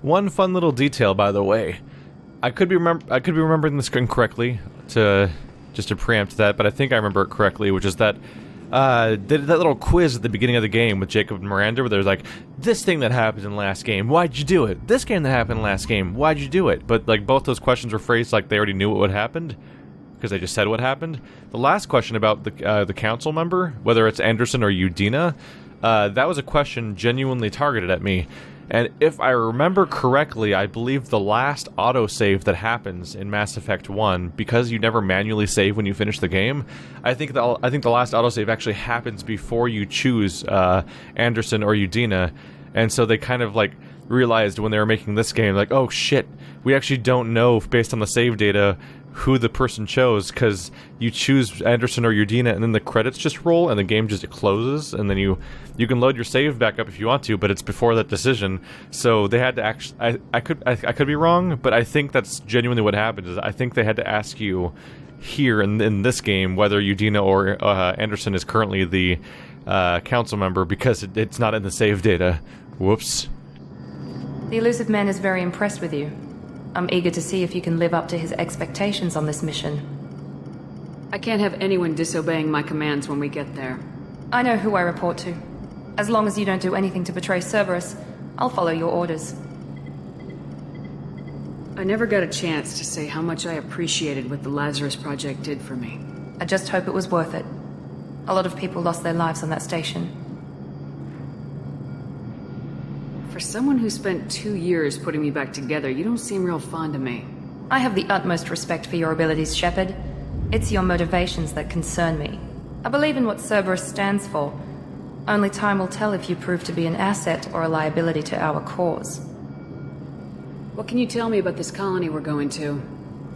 One fun little detail, by the way. I could be remembering this incorrectly, just to preempt that, but I think I remember it correctly, which is that they did that little quiz at the beginning of the game with Jacob and Miranda, where there's like, this thing that happened in last game, why'd you do it? This game that happened in last game, why'd you do it? But like both those questions were phrased like they already knew what happened, because they just said what happened. The last question about the council member, whether it's Anderson or Udina, that was a question genuinely targeted at me. And if I remember correctly, I believe the last autosave that happens in Mass Effect 1, because you never manually save when you finish the game, I think the last autosave actually happens before you choose Anderson or Udina, and so they kind of like realized when they were making this game, like, oh shit, we actually don't know based on the save data who the person chose, because you choose Anderson or Udina and then the credits just roll and the game just closes, and then you can load your save back up if you want to, but it's before that decision. So they had to actually, I could be wrong, but I think that's genuinely what happened. Is I think they had to ask you here in this game whether Udina or Anderson is currently the council member, because it's not in the save data. Whoops. The Illusive Man is very impressed with you. I'm eager to see if you can live up to his expectations on this mission. I can't have anyone disobeying my commands when we get there. I know who I report to. As long as you don't do anything to betray Cerberus, I'll follow your orders. I never got a chance to say how much I appreciated what the Lazarus Project did for me. I just hope it was worth it. A lot of people lost their lives on that station. For someone who spent 2 years putting me back together, you don't seem real fond of me. I have the utmost respect for your abilities, Shepard. It's your motivations that concern me. I believe in what Cerberus stands for. Only time will tell if you prove to be an asset or a liability to our cause. What can you tell me about this colony we're going to?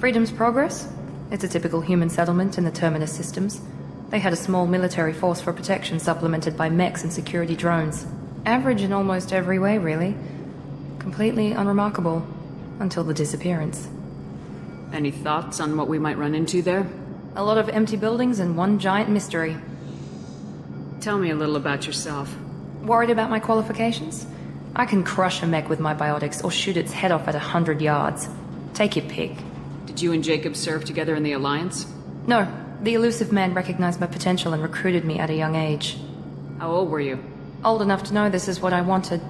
Freedom's Progress? It's a typical human settlement in the Terminus systems. They had a small military force for protection supplemented by mechs and security drones. Average in almost every way, really. Completely unremarkable. Until the disappearance. Any thoughts on what we might run into there? A lot of empty buildings and one giant mystery. Tell me a little about yourself. Worried about my qualifications? I can crush a mech with my biotics or shoot its head off at 100 yards. Take your pick. Did you and Jacob serve together in the Alliance? No. The Illusive Man recognized my potential and recruited me at a young age. How old were you? Old enough to know this is what I wanted.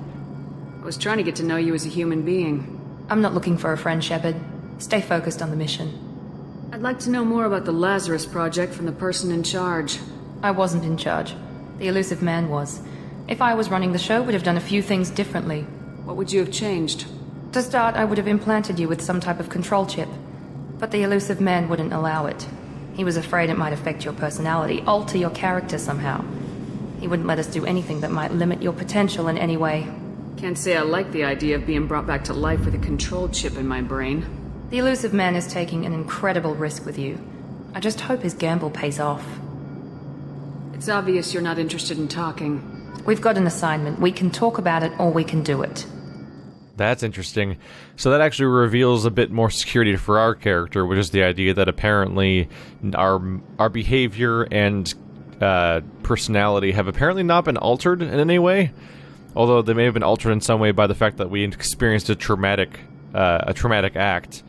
I was trying to get to know you as a human being. I'm not looking for a friend, Shepard. Stay focused on the mission. I'd like to know more about the Lazarus Project from the person in charge. I wasn't in charge. The Illusive Man was. If I was running the show, would have done a few things differently. What would you have changed? To start, I would have implanted you with some type of control chip. But the Illusive Man wouldn't allow it. He was afraid it might affect your personality, alter your character somehow. He wouldn't let us do anything that might limit your potential in any way. Can't say I like the idea of being brought back to life with a control chip in my brain. The Illusive Man is taking an incredible risk with you. I just hope his gamble pays off. It's obvious you're not interested in talking. We've got an assignment. We can talk about it or we can do it. That's interesting. So that actually reveals a bit more security for our character, which is the idea that apparently our behavior and personality have apparently not been altered in any way, although they may have been altered in some way by the fact that we experienced a traumatic act.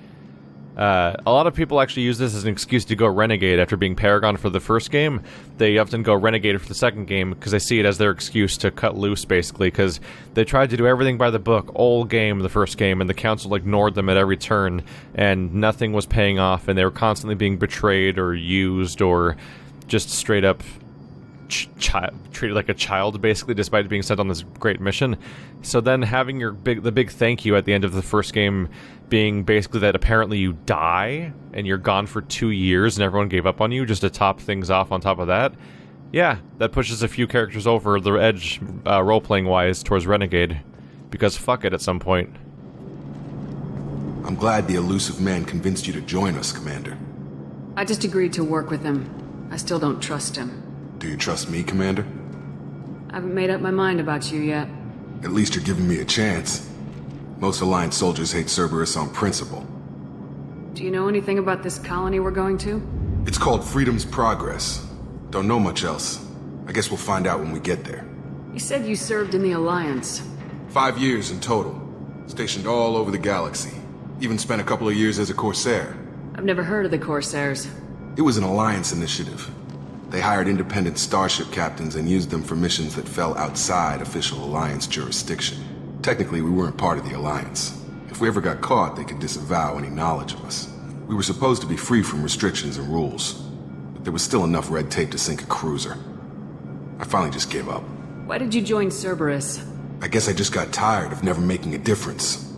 A lot of people actually use this as an excuse to go renegade after being Paragon for the first game. They often go renegade for the second game because they see it as their excuse to cut loose, basically, because they tried to do everything by the book all game, the first game, and the council ignored them at every turn, and nothing was paying off, and they were constantly being betrayed or used or just straight up treated like a child, basically, despite being sent on this great mission. So then having the big thank you at the end of the first game being basically that apparently you die and you're gone for 2 years and everyone gave up on you, just to top things off on top of that, yeah, that pushes a few characters over the edge role-playing wise towards renegade, because fuck it at some point. I'm glad the Illusive Man convinced you to join us, Commander. I just agreed to work with him. I still don't trust him. Do you trust me, Commander? I haven't made up my mind about you yet. At least you're giving me a chance. Most Alliance soldiers hate Cerberus on principle. Do you know anything about this colony we're going to? It's called Freedom's Progress. Don't know much else. I guess we'll find out when we get there. You said you served in the Alliance. 5 years in total. Stationed all over the galaxy. Even spent a couple of years as a Corsair. I've never heard of the Corsairs. It was an Alliance initiative. They hired independent starship captains and used them for missions that fell outside official Alliance jurisdiction. Technically, we weren't part of the Alliance. If we ever got caught, they could disavow any knowledge of us. We were supposed to be free from restrictions and rules, but there was still enough red tape to sink a cruiser. I finally just gave up. Why did you join Cerberus? I guess I just got tired of never making a difference.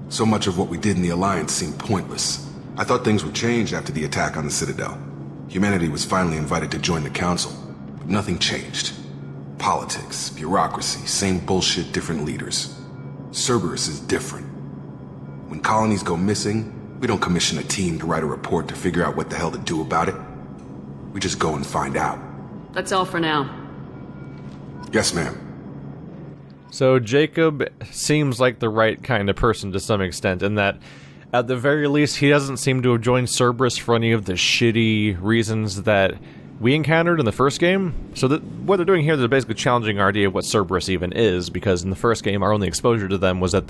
So much of what we did in the Alliance seemed pointless. I thought things would change after the attack on the Citadel. Humanity was finally invited to join the Council, but nothing changed. Politics, bureaucracy, same bullshit, different leaders. Cerberus is different. When colonies go missing, we don't commission a team to write a report to figure out what the hell to do about it. We just go and find out. That's all for now. Yes, ma'am. So Jacob seems like the right kind of person to some extent, in that, at the very least, he doesn't seem to have joined Cerberus for any of the shitty reasons that we encountered in the first game. So what they're doing here, they're basically challenging our idea of what Cerberus even is, because in the first game, our only exposure to them was that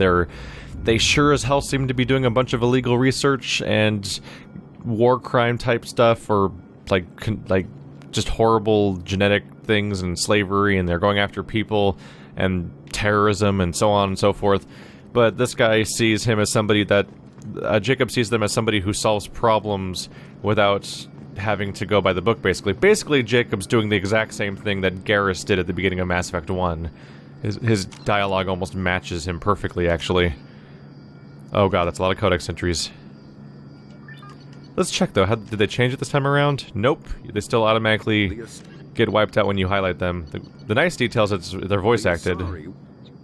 they sure as hell seem to be doing a bunch of illegal research and war crime type stuff, or like just horrible genetic things and slavery, and they're going after people and terrorism and so on and so forth. But this guy sees him as somebody that Jacob sees them as somebody who solves problems without having to go by the book, basically. Basically, Jacob's doing the exact same thing that Garrus did at the beginning of Mass Effect 1. His dialogue almost matches him perfectly, actually. Oh god, that's a lot of codex entries. Let's check, though. Did they change it this time around? Nope. They still automatically get wiped out when you highlight them. The nice details is they're voice acted.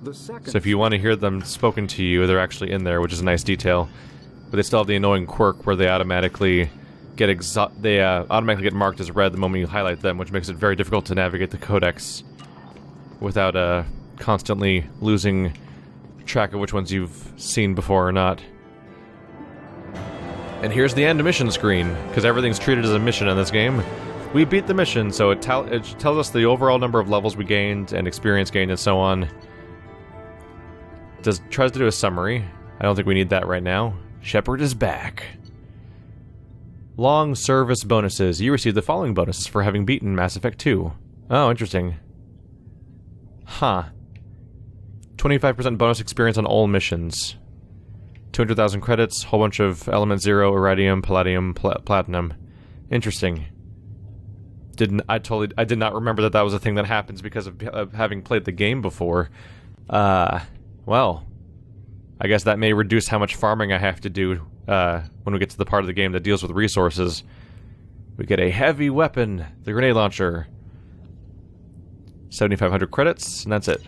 So if you want to hear them spoken to you, they're actually in there, which is a nice detail. But they still have the annoying quirk where they automatically get marked as red the moment you highlight them, which makes it very difficult to navigate the codex without constantly losing track of which ones you've seen before or not. And here's the end mission screen, because everything's treated as a mission in this game. We beat the mission, so it tells us the overall number of levels we gained and experience gained and so on. Tries to do a summary. I don't think we need that right now. Shepard is back. Long service bonuses. You receive the following bonuses for having beaten Mass Effect 2. Oh, interesting. Huh. 25% bonus experience on all missions. 200,000 credits, whole bunch of Element 0, Iridium, Palladium, Platinum. Interesting. I did not remember that was a thing that happens because of having played the game before. Well, I guess that may reduce how much farming I have to do when we get to the part of the game that deals with resources. We get a heavy weapon, the grenade launcher. 7,500 credits, and that's it.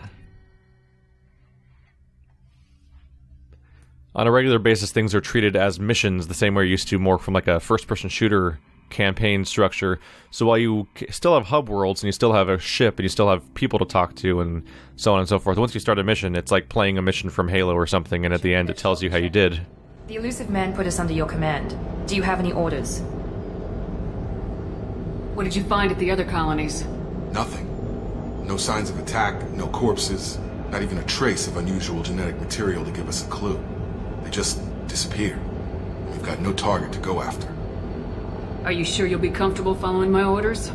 On a regular basis, things are treated as missions, the same way you're used to, more from like a first-person shooter campaign structure. So while you still have hub worlds, and you still have a ship, and you still have people to talk to, and so on and so forth, once you start a mission, it's like playing a mission from Halo or something, and at the end it tells you how you did. The Illusive Man put us under your command. Do you have any orders? What did you find at the other colonies? Nothing. No signs of attack, no corpses, not even a trace of unusual genetic material to give us a clue. They just disappeared. We've got no target to go after. Are you sure you'll be comfortable following my orders?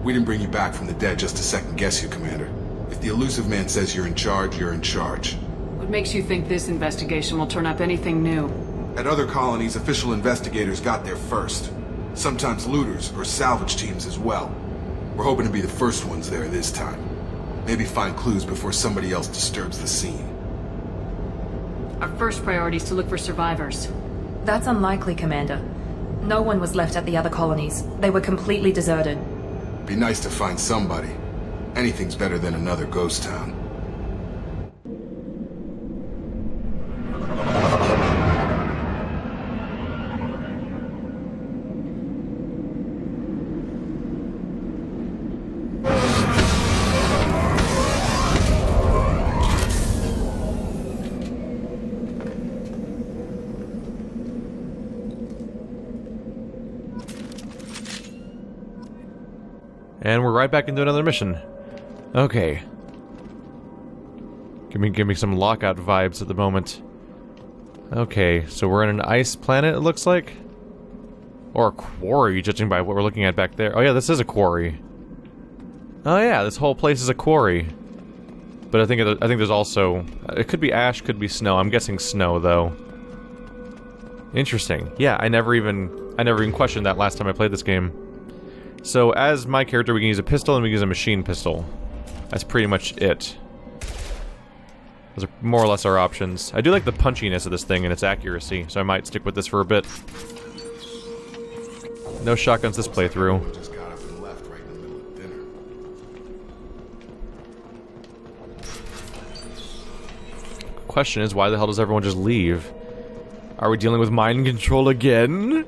We didn't bring you back from the dead just to second guess you, Commander. If the Illusive Man says you're in charge, you're in charge. What makes you think this investigation will turn up anything new? At other colonies, official investigators got there first. Sometimes looters or salvage teams as well. We're hoping to be the first ones there this time. Maybe find clues before somebody else disturbs the scene. Our first priority is to look for survivors. That's unlikely, Commander. No one was left at the other colonies. They were completely deserted. Be nice to find somebody. Anything's better than another ghost town. And we're right back into another mission. Okay. Give me some lockout vibes at the moment. Okay, so we're in an ice planet, it looks like? Or a quarry, judging by what we're looking at back there. Oh yeah, this is a quarry. Oh yeah, this whole place is a quarry. But I think there's also... It could be ash, could be snow. I'm guessing snow, though. Interesting. Yeah, I never even questioned that last time I played this game. So, as my character, we can use a pistol and we can use a machine pistol. That's pretty much it. Those are more or less our options. I do like the punchiness of this thing and its accuracy, so I might stick with this for a bit. No shotguns this playthrough. Just got up and left right in the middle of dinner. Question is, why the hell does everyone just leave? Are we dealing with mind control again?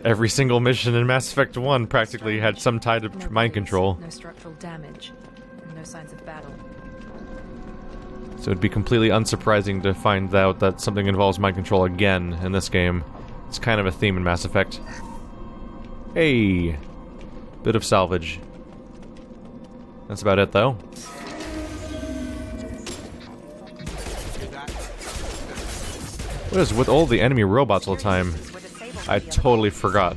Every single mission in Mass Effect 1 practically had some tie to mind control. No structural damage, and no signs of battle. So it'd be completely unsurprising to find out that something involves mind control again in this game. It's kind of a theme in Mass Effect. Hey! Bit of salvage. That's about it, though. What is with all the enemy robots all the time? I totally forgot.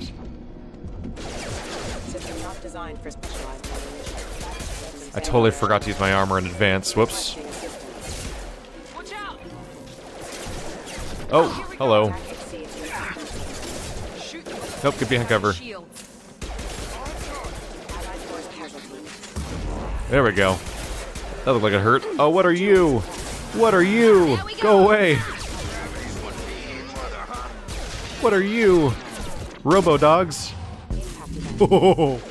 I totally forgot to use my armor in advance. Whoops. Oh, hello. Nope, get behind cover. There we go. That looked like it hurt. Oh, what are you? What are you? Go away. What are you? Robo-dogs? Oh.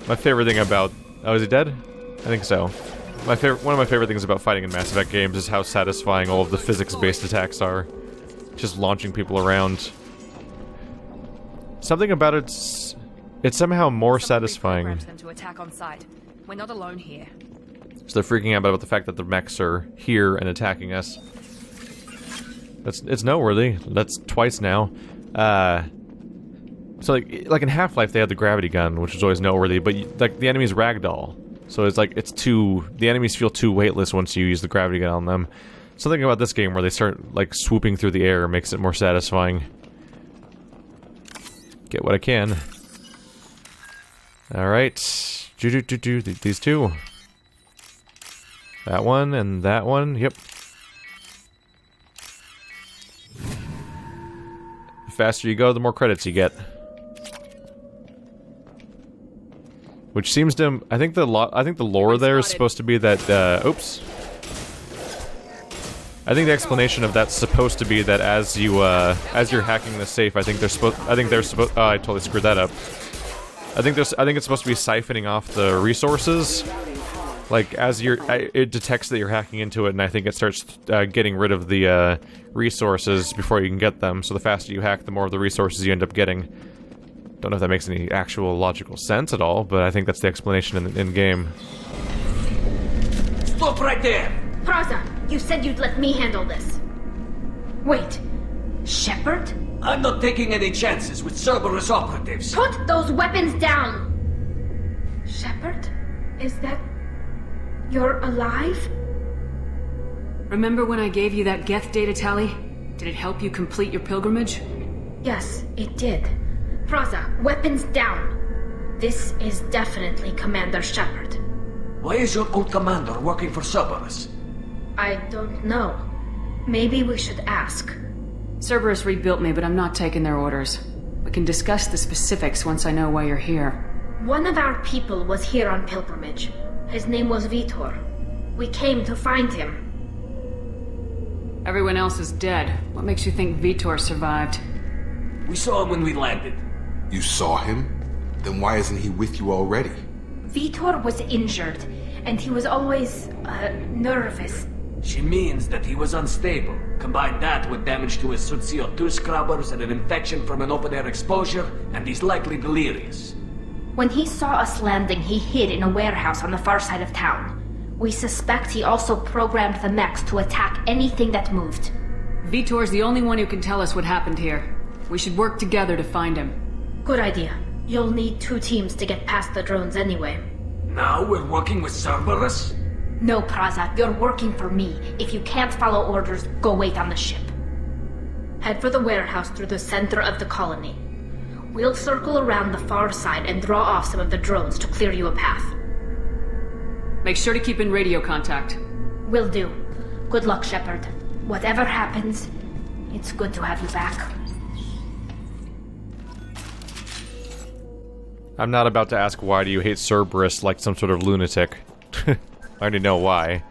My favorite thing about... Oh, is he dead? I think so. One of my favorite things about fighting in Mass Effect games is how satisfying all of the physics-based attacks are. Just launching people around. Something about it's somehow more satisfying. Them to attack on sight. We're not alone here. So they're freaking out about the fact that the mechs are here and attacking us. It's noteworthy. That's twice now. So like in Half-Life they had the gravity gun, which was always noteworthy, but like the enemy's ragdoll. So it's like the enemies feel too weightless once you use the gravity gun on them. Something about this game where they start like swooping through the air makes it more satisfying. Get what I can. Alright. These two. That one and that one. Yep. The faster you go, the more credits you get. Which seems to... I think the lore there is supposed to be that... oops. I think the explanation of that's supposed to be that as you're hacking the safe, I think they're supposed... oh, I totally screwed that up. I think it's supposed to be siphoning off the resources. Like, as it detects that you're hacking into it, and I think it starts getting rid of the resources before you can get them. So the faster you hack, the more of the resources you end up getting. Don't know if that makes any actual logical sense at all, but I think that's the explanation in-game. Stop right there! Praza, you said you'd let me handle this. Wait, Shepard? I'm not taking any chances with Cerberus operatives. Put those weapons down! Shepard? Is that... You're alive? Remember when I gave you that Geth data, Tali? Did it help you complete your pilgrimage? Yes, it did. Praza, weapons down. This is definitely Commander Shepard. Why is your old commander working for Cerberus? I don't know. Maybe we should ask. Cerberus rebuilt me, but I'm not taking their orders. We can discuss the specifics once I know why you're here. One of our people was here on pilgrimage. His name was Veetor. We came to find him. Everyone else is dead. What makes you think Veetor survived? We saw him when we landed. You saw him? Then why isn't he with you already? Veetor was injured, and he was always, nervous. She means that he was unstable. Combine that with damage to his suit CO2 scrubbers and an infection from an open-air exposure, and he's likely delirious. When he saw us landing, he hid in a warehouse on the far side of town. We suspect he also programmed the mechs to attack anything that moved. Veetor's the only one who can tell us what happened here. We should work together to find him. Good idea. You'll need 2 teams to get past the drones anyway. Now we're working with Cerberus? No, Praza, you're working for me. If you can't follow orders, go wait on the ship. Head for the warehouse through the center of the colony. We'll circle around the far side and draw off some of the drones to clear you a path. Make sure to keep in radio contact. Will do. Good luck, Shepard. Whatever happens, it's good to have you back. I'm not about to ask why do you hate Cerberus like some sort of lunatic. I already know why.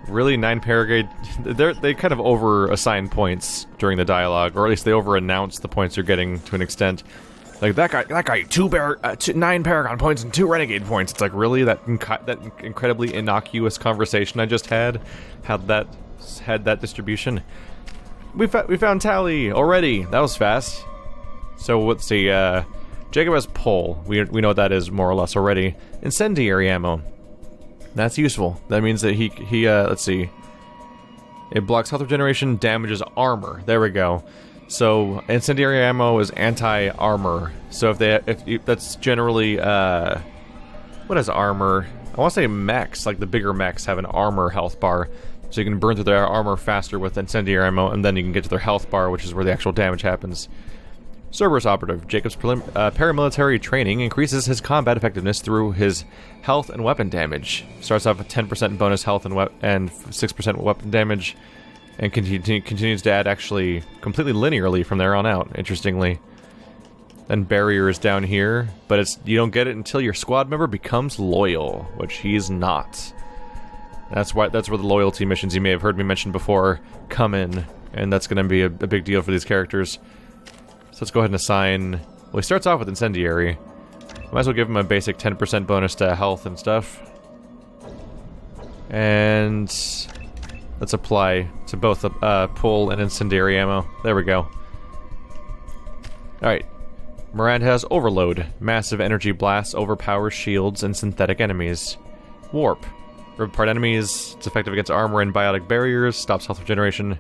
Really, 9 Paragrade? They kind of over-assign points during the dialogue, or at least they over-announce the points you're getting to an extent. Like, that guy, 9 Paragon points and 2 Renegade points. It's like, really? That incredibly innocuous conversation I just had that distribution? We found Tali already. That was fast. So, let's see, Jacob has pole. We know what that is, more or less, already. Incendiary ammo. That's useful. That means that he let's see. It blocks health regeneration, damages armor. There we go. So, incendiary ammo is anti-armor. So if that's generally, what is armor? I want to say mechs, like the bigger mechs have an armor health bar. So you can burn through their armor faster with incendiary ammo, and then you can get to their health bar, which is where the actual damage happens. Cerberus Operative. Jacob's paramilitary training increases his combat effectiveness through his health and weapon damage. Starts off with 10% bonus health and 6% weapon damage, and continues to add actually completely linearly from there on out, interestingly. Then barrier is down here, but you don't get it until your squad member becomes loyal, which he's not. That's where the loyalty missions you may have heard me mention before come in, and that's going to be a big deal for these characters. So let's go ahead and assign... Well, he starts off with Incendiary. Might as well give him a basic 10% bonus to health and stuff. And... let's apply to both pull and Incendiary ammo. There we go. Alright. Miranda has Overload. Massive energy blasts overpowers shields and synthetic enemies. Warp. Rip apart enemies. It's effective against armor and biotic barriers. Stops health regeneration.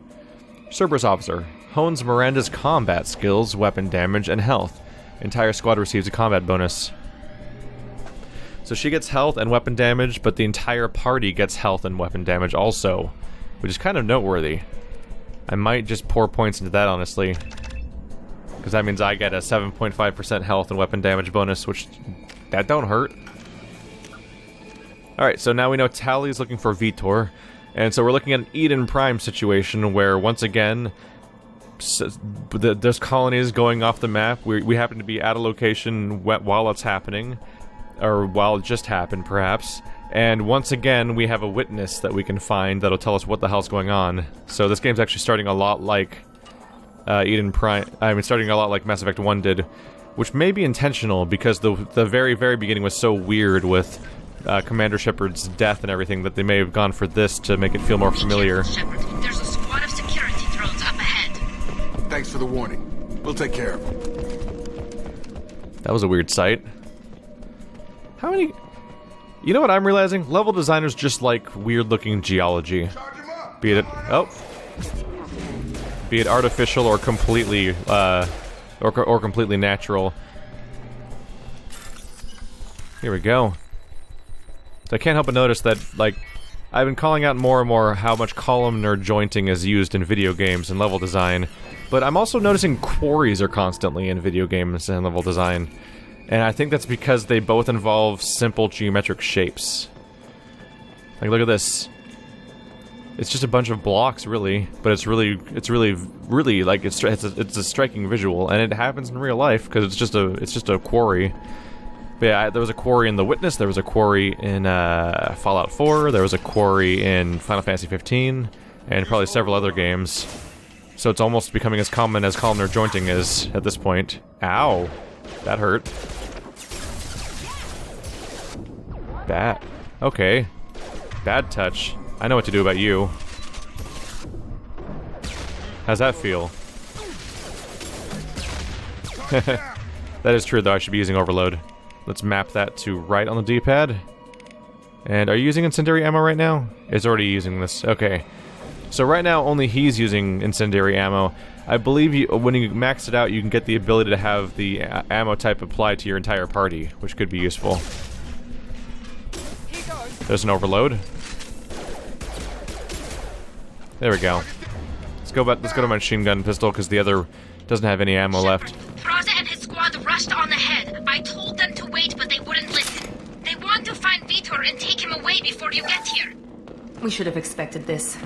Cerberus Officer. Hones Miranda's combat skills, weapon damage, and health. Entire squad receives a combat bonus. So she gets health and weapon damage, but the entire party gets health and weapon damage also, which is kind of noteworthy. I might just pour points into that, honestly, because that means I get a 7.5% health and weapon damage bonus, which, that don't hurt. Alright, so now we know Tali is looking for Veetor, and so we're looking at an Eden Prime situation where, once again, there's colonies going off the map. We happen to be at a location while it's happening, or while it just happened, perhaps. And once again, we have a witness that we can find that'll tell us what the hell's going on. So this game's actually starting a lot like Eden Prime. I mean, starting a lot like Mass Effect 1 did, which may be intentional because the very, very beginning was so weird with Commander Shepard's death and everything that they may have gone for this to make it feel more familiar. Shepard, there's a squad of security drones up ahead. Thanks for the warning. We'll take care of them. That was a weird sight. How many... You know what I'm realizing? Level designers just like weird-looking geology. Be it... Oh. Be it artificial or completely, or completely natural. Here we go. So I can't help but notice that, like, I've been calling out more and more how much columnar jointing is used in video games and level design, but I'm also noticing quarries are constantly in video games and level design. And I think that's because they both involve simple geometric shapes. Like, look at this. It's just a bunch of blocks, really, but it's really, like, it's a striking visual, and it happens in real life because it's just a quarry. But yeah, there was a quarry in The Witness, there was a quarry in Fallout 4, there was a quarry in Final Fantasy 15, and probably several other games. So it's almost becoming as common as columnar jointing is at this point. Ow. That hurt. Bad. Okay. Bad touch. I know what to do about you. How's that feel? That is true, though. I should be using Overload. Let's map that to right on the D-pad. And are you using Incendiary ammo right now? It's already using this. Okay. So right now, only he's using Incendiary ammo. I believe when you max it out, you can get the ability to have the ammo type applied to your entire party, which could be useful. There's an overload. There we go. Let's go to my machine gun pistol because the other doesn't have any ammo left. Froza and his squad rushed on ahead. I told them to wait, but they wouldn't listen. They want to find Veetor and take him away before you get here. We should have expected this.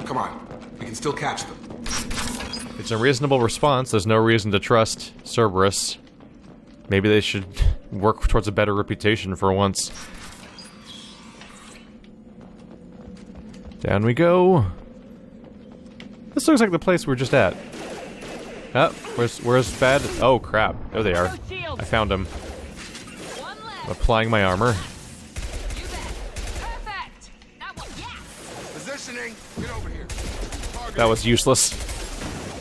Come on. We can still catch them. It's a reasonable response. There's no reason to trust Cerberus. Maybe they should work towards a better reputation for once. Down we go. This looks like the place we're just at. Oh, where's Bad? Oh crap! There they are. I found them. I'm applying my armor. Positioning. Get over here. That was useless.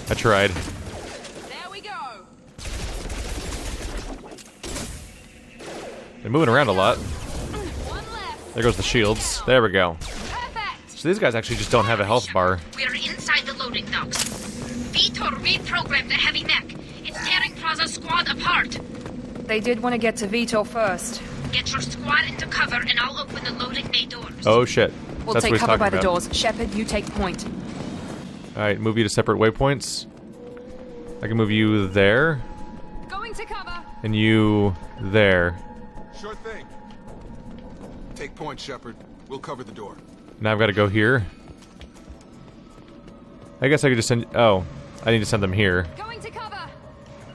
I tried. There we go. They're moving around a lot. One left. There goes the shields. There we go. Perfect. So these guys actually just don't have a health bar. We're inside the loading docks. Veetor reprogrammed the heavy mech. It's tearing Froza's squad apart. They did want to get to Veetor first. Get your squad into cover and I'll open the loading bay doors. Oh shit. We'll That's what take he's cover talking by the about. doors. Shepard, you take point. Alright, move you to separate waypoints. I can move you there, Going to cover. and you there. Sure thing. Take point, Shepard. We'll cover the door. Now I've got to go here. I guess I could just send... Oh, I need to send them here. Going to cover.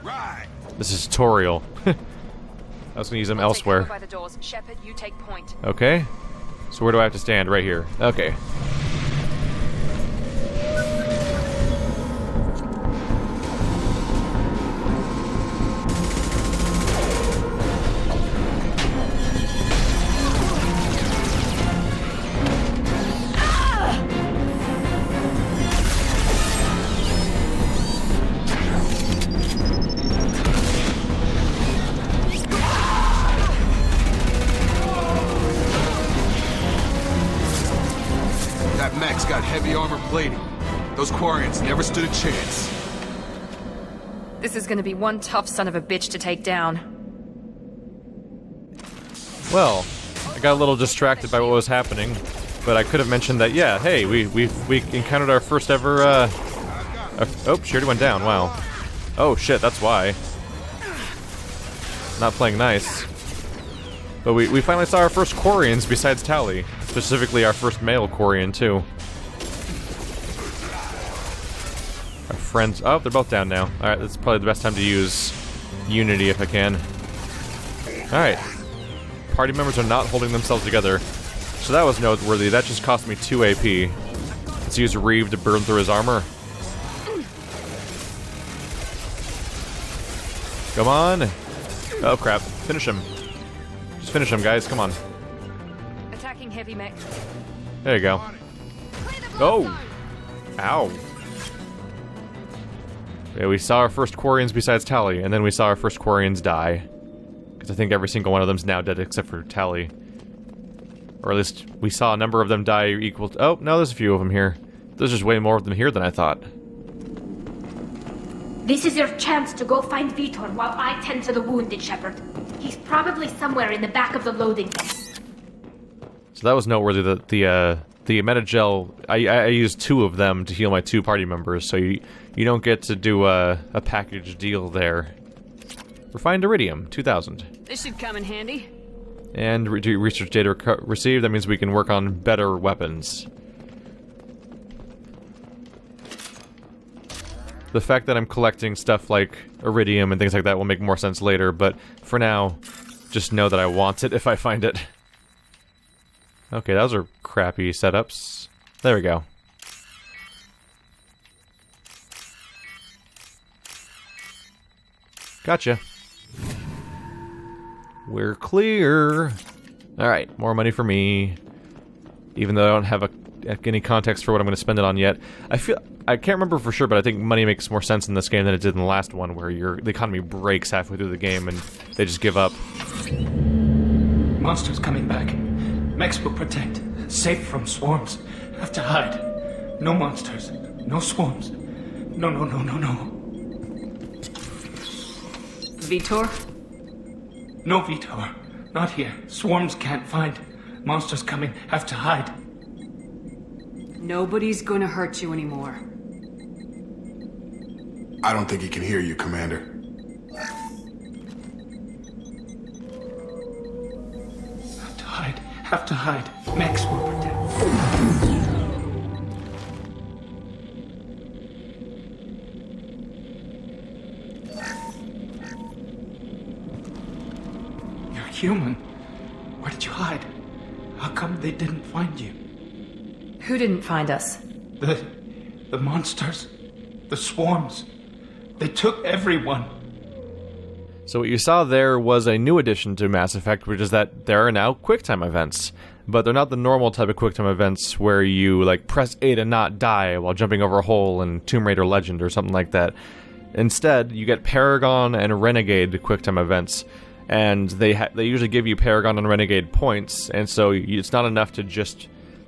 Right. This is tutorial. I was going to use them elsewhere. Take cover by the doors. Shepard, you take point. Okay. So where do I have to stand? Right here. Okay. That mech's got heavy armor plating. Those Quarians never stood a chance. This is going to be one tough son of a bitch to take down. Well, I got a little distracted by what was happening, but I could have mentioned that, yeah, hey, we encountered our first ever, oh, she already went down, wow. Oh shit, that's why. Not playing nice. But we finally saw our first Quarians besides Tali. Specifically our first male Quarian, too. Our friends... Oh, they're both down now. Alright, that's probably the best time to use Unity if I can. Alright. Party members are not holding themselves together. So that was noteworthy. That just cost me 2 AP. Let's use Reeve to burn through his armor. Come on! Oh crap. Finish him. Just finish him, guys. Come on. Attacking heavy mech. There you go. Oh! Ow. Yeah, we saw our first Quarians besides Tali, and then we saw our first Quarians die. Because I think every single one of them's now dead except for Tali. Or at least, we saw a number of them die equal to... Oh, no, there's a few of them here. There's just way more of them here than I thought. This is your chance to go find Veetor while I tend to the wounded, Shepard. He's probably somewhere in the back of the loading bay. So that was noteworthy that the Metagel, I used 2 of them to heal my 2 party members, so you don't get to do a package deal there. Refined Iridium, 2000. This should come in handy. And research data received, that means we can work on better weapons. The fact that I'm collecting stuff like Iridium and things like that will make more sense later, but for now, just know that I want it if I find it. Okay, those are crappy setups. There we go. Gotcha. We're clear. Alright, more money for me. Even though I don't have any context for what I'm going to spend it on yet. I can't remember for sure, but I think money makes more sense in this game than it did in the last one, where the economy breaks halfway through the game and they just give up. Monsters coming back. Mechs will protect. Safe from swarms. Have to hide. No monsters. No swarms. No. Veetor? No Veetor. Not here. Swarms can't find. Monsters coming. Have to hide. Nobody's gonna hurt you anymore. I don't think he can hear you, Commander. Have to hide. Have to hide. Mechs will protect. You're human. Where did you hide? How come they didn't find you? Who didn't find us? The monsters. The swarms. They took everyone. So what you saw there was a new addition to Mass Effect, which is that there are now QuickTime events. But they're not the normal type of QuickTime events where you, like, press A to not die while jumping over a hole in Tomb Raider Legend or something like that. Instead, you get Paragon and Renegade QuickTime events, and they usually give you Paragon and Renegade points, and so it's not enough to just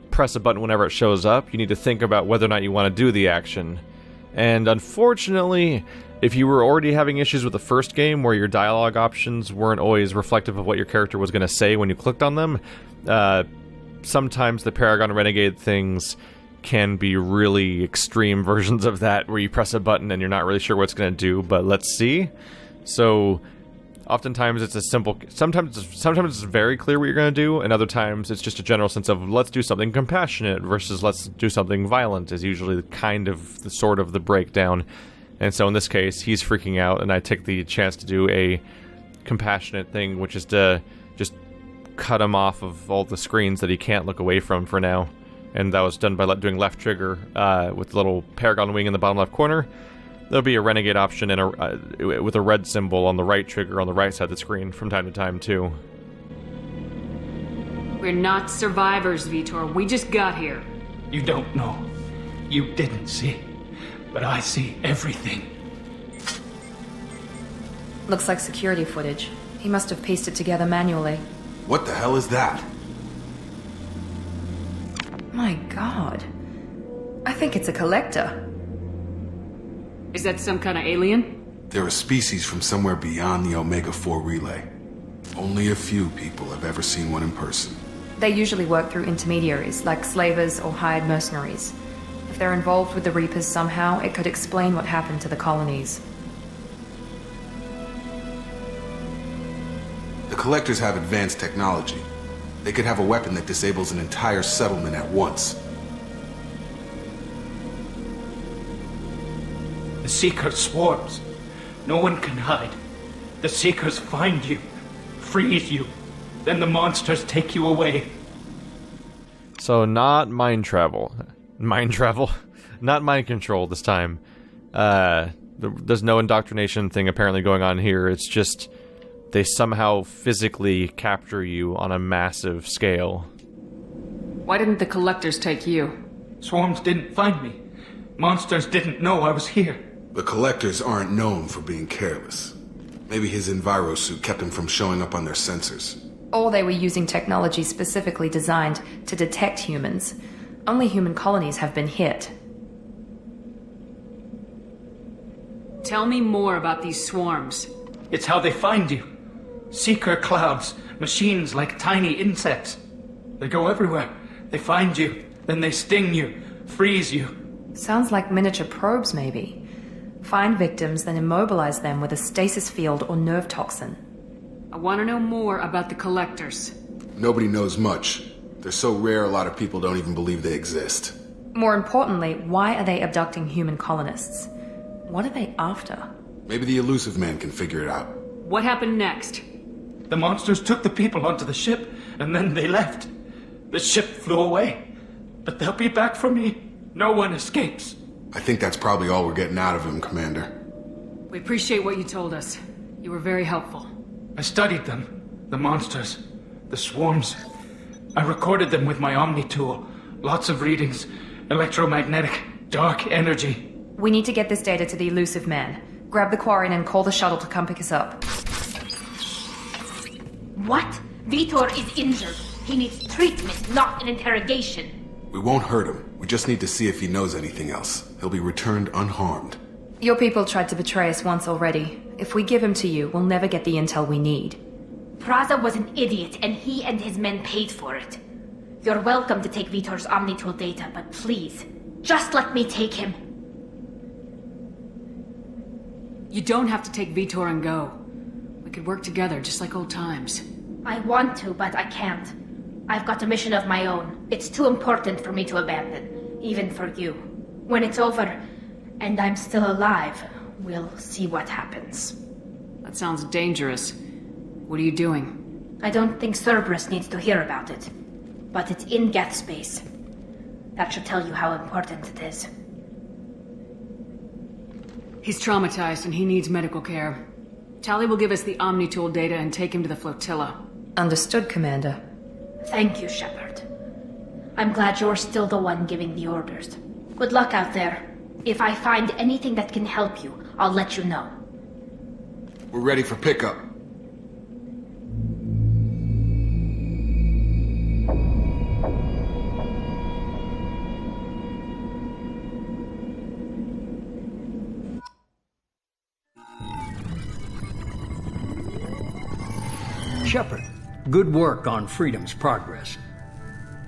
press a button whenever it shows up. You need to think about whether or not you want to do the action. And unfortunately, if you were already having issues with the first game where your dialogue options weren't always reflective of what your character was going to say when you clicked on them, sometimes the Paragon Renegade things can be really extreme versions of that, where you press a button and you're not really sure what it's going to do, but let's see. So oftentimes it's a simple, sometimes it's very clear what you're going to do, and other times it's just a general sense of let's do something compassionate versus let's do something violent is usually kind of the sort of the breakdown. And so in this case, he's freaking out, and I take the chance to do a compassionate thing, which is to just cut him off of all the screens that he can't look away from for now. And that was done by doing left trigger with the little Paragon wing in the bottom left corner. There'll be a Renegade option and with a red symbol on the right trigger on the right side of the screen from time to time, too. We're not survivors, Veetor. We just got here. You don't know. You didn't see. But I see everything. Looks like security footage. He must have pieced it together manually. What the hell is that? My god. I think it's a collector. Is that some kind of alien? They're a species from somewhere beyond the Omega-4 relay. Only a few people have ever seen one in person. They usually work through intermediaries, like slavers or hired mercenaries. If they're involved with the Reapers somehow, it could explain what happened to the colonies. The Collectors have advanced technology. They could have a weapon that disables an entire settlement at once. The Seeker swarms. No one can hide. The Seekers find you, freeze you, then the monsters take you away. So not mind travel. Not mind control this time. There's no indoctrination thing apparently going on here. It's just they somehow physically capture you on a massive scale. Why didn't the Collectors take you? Swarms didn't find me. Monsters didn't know I was here. The Collectors aren't known for being careless. Maybe his Enviro suit kept him from showing up on their sensors. Or they were using technology specifically designed to detect humans. Only human colonies have been hit. Tell me more about these swarms. It's how they find you. Seeker clouds, machines like tiny insects. They go everywhere. They find you, then they sting you, freeze you. Sounds like miniature probes, maybe. Find victims, then immobilize them with a stasis field or nerve toxin. I want to know more about the Collectors. Nobody knows much. They're so rare a lot of people don't even believe they exist. More importantly, why are they abducting human colonists? What are they after? Maybe the Illusive Man can figure it out. What happened next? The monsters took the people onto the ship, and then they left. The ship flew away. But they'll be back for me. No one escapes. I think that's probably all we're getting out of him, Commander. We appreciate what you told us. You were very helpful. I studied them. The monsters. The swarms. I recorded them with my Omni tool. Lots of readings. Electromagnetic. Dark energy. We need to get this data to the Illusive Man. Grab the Quarian and call the shuttle to come pick us up. What? Veetor is injured. He needs treatment, not an interrogation. We won't hurt him. We just need to see if he knows anything else. He'll be returned unharmed. Your people tried to betray us once already. If we give him to you, we'll never get the intel we need. Praza was an idiot, and he and his men paid for it. You're welcome to take Veetor's Omnitool data, but please, just let me take him. You don't have to take Veetor and go. We could work together, just like old times. I want to, but I can't. I've got a mission of my own. It's too important for me to abandon, even for you. When it's over, and I'm still alive, we'll see what happens. That sounds dangerous. What are you doing? I don't think Cerberus needs to hear about it. But it's in Geth space. That should tell you how important it is. He's traumatized and he needs medical care. Tali will give us the Omnitool data and take him to the flotilla. Understood, Commander. Thank you, Shepard. I'm glad you're still the one giving the orders. Good luck out there. If I find anything that can help you, I'll let you know. We're ready for pickup. Shepard, good work on Freedom's progress.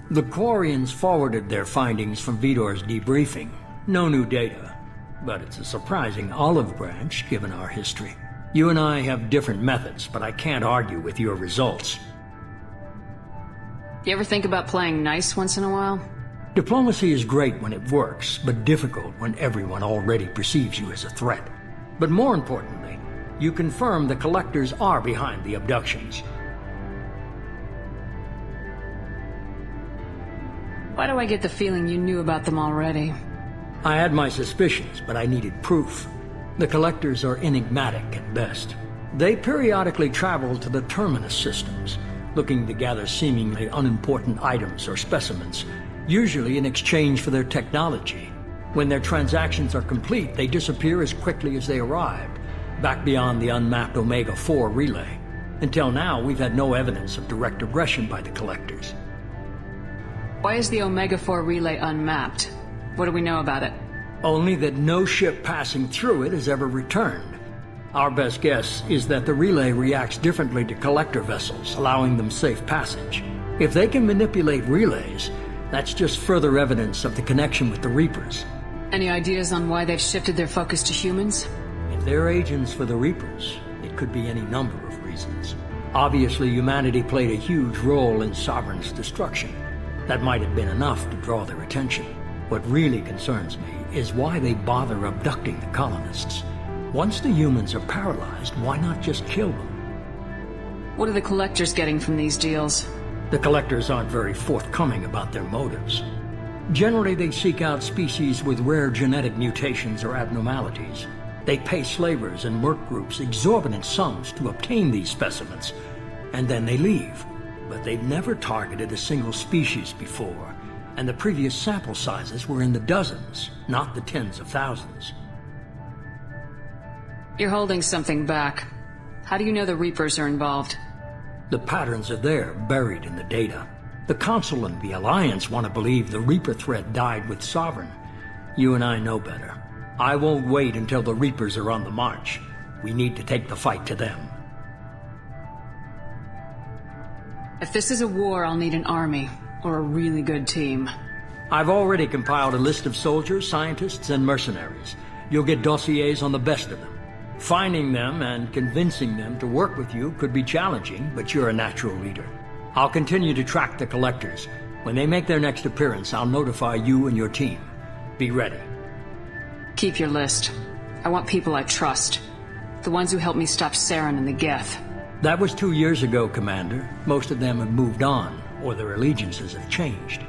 The Quarians forwarded their findings from Veetor's debriefing. No new data, but it's a surprising olive branch given our history. You and I have different methods, but I can't argue with your results. You ever think about playing nice once in a while? Diplomacy is great when it works, but difficult when everyone already perceives you as a threat. But more importantly, you confirm the Collectors are behind the abductions. Why do I get the feeling you knew about them already? I had my suspicions, but I needed proof. The Collectors are enigmatic at best. They periodically travel to the terminus systems, looking to gather seemingly unimportant items or specimens, usually in exchange for their technology. When their transactions are complete, they disappear as quickly as they arrived, back beyond the unmapped Omega-4 relay. Until now, we've had no evidence of direct aggression by the Collectors. Why is the Omega-4 relay unmapped? What do we know about it? Only that no ship passing through it has ever returned. Our best guess is that the relay reacts differently to Collector vessels, allowing them safe passage. If they can manipulate relays, that's just further evidence of the connection with the Reapers. Any ideas on why they've shifted their focus to humans? If they're agents for the Reapers, it could be any number of reasons. Obviously, humanity played a huge role in Sovereign's destruction. That might have been enough to draw their attention. What really concerns me is why they bother abducting the colonists. Once the humans are paralyzed, why not just kill them? What are the Collectors getting from these deals? The Collectors aren't very forthcoming about their motives. Generally, they seek out species with rare genetic mutations or abnormalities. They pay slavers and work groups exorbitant sums to obtain these specimens, and then they leave. But they've never targeted a single species before, and the previous sample sizes were in the dozens, not the tens of thousands. You're holding something back. How do you know the Reapers are involved? The patterns are there, buried in the data. The Council and the Alliance want to believe the Reaper threat died with Sovereign. You and I know better. I won't wait until the Reapers are on the march. We need to take the fight to them. If this is a war, I'll need an army, or a really good team. I've already compiled a list of soldiers, scientists, and mercenaries. You'll get dossiers on the best of them. Finding them and convincing them to work with you could be challenging, but you're a natural leader. I'll continue to track the Collectors. When they make their next appearance, I'll notify you and your team. Be ready. Keep your list. I want people I trust. The ones who helped me stop Saren and the Geth. That was 2 years ago, Commander. Most of them have moved on, or their allegiances have changed.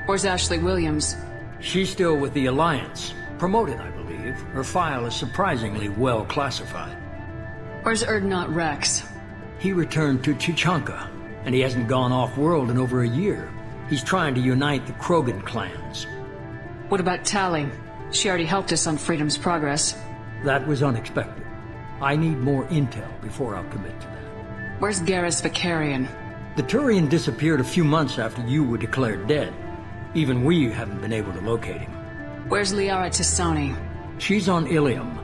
Where's Ashley Williams? She's still with the Alliance. Promoted, I believe. Her file is surprisingly well classified. Where's Erdnot Rex? He returned to Chichanka, and he hasn't gone off-world in over a year. He's trying to unite the Krogan clans. What about Tali? She already helped us on Freedom's progress. That was unexpected. I need more intel before I'll commit to that. Where's Garrus Vicarian? The Turian disappeared a few months after you were declared dead. Even we haven't been able to locate him. Where's Liara Tisoni? She's on Ilium.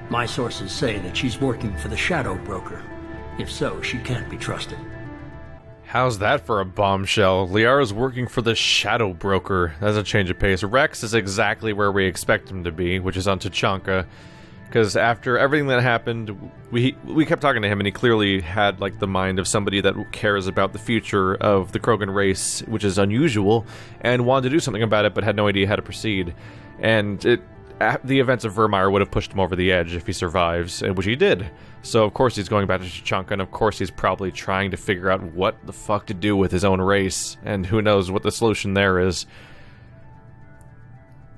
My sources say that she's working for the Shadow Broker. If so, she can't be trusted. How's that for a bombshell? Liara's working for the Shadow Broker. That's a change of pace. Rex is exactly where we expect him to be, which is on Tuchanka. Because after everything that happened, we kept talking to him, and he clearly had like the mind of somebody that cares about the future of the Krogan race, which is unusual, and wanted to do something about it, but had no idea how to proceed. And the events of Vermeer would have pushed him over the edge if he survives, which he did. So of course he's going back to Tuchanka, and of course he's probably trying to figure out what the fuck to do with his own race, and who knows what the solution there is.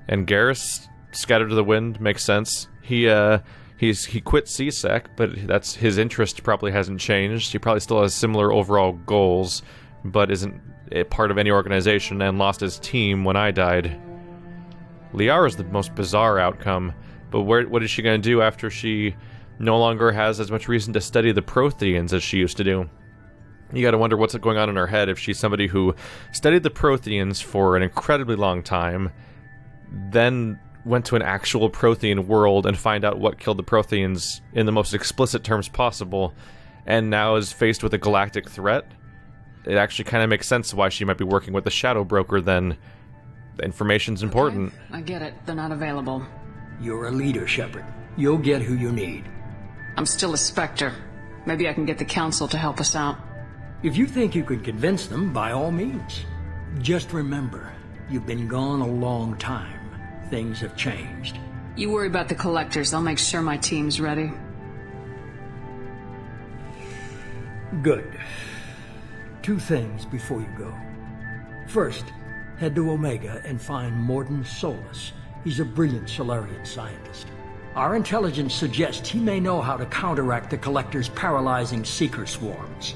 And Garrus, scattered to the wind, makes sense. He quit CSEC, but that's his interest probably hasn't changed. He probably still has similar overall goals, but isn't a part of any organization, and lost his team when I died. Liara's the most bizarre outcome, but what is she going to do after she no longer has as much reason to study the Protheans as she used to do? You gotta wonder what's going on in her head if she's somebody who studied the Protheans for an incredibly long time, then went to an actual Prothean world and find out what killed the Protheans in the most explicit terms possible, and now is faced with a galactic threat. It actually kind of makes sense why she might be working with the Shadow Broker then. The information's important. Okay, I get it. They're not available. You're a leader, Shepard. You'll get who you need. I'm still a Spectre. Maybe I can get the Council to help us out. If you think you could convince them, by all means. Just remember, you've been gone a long time. Things have changed. You worry about the Collectors. I'll make sure my team's ready. Good. 2 things before you go. First, head to Omega and find Morden Solus. He's a brilliant Solarian scientist. Our intelligence suggests he may know how to counteract the Collector's paralyzing Seeker swarms.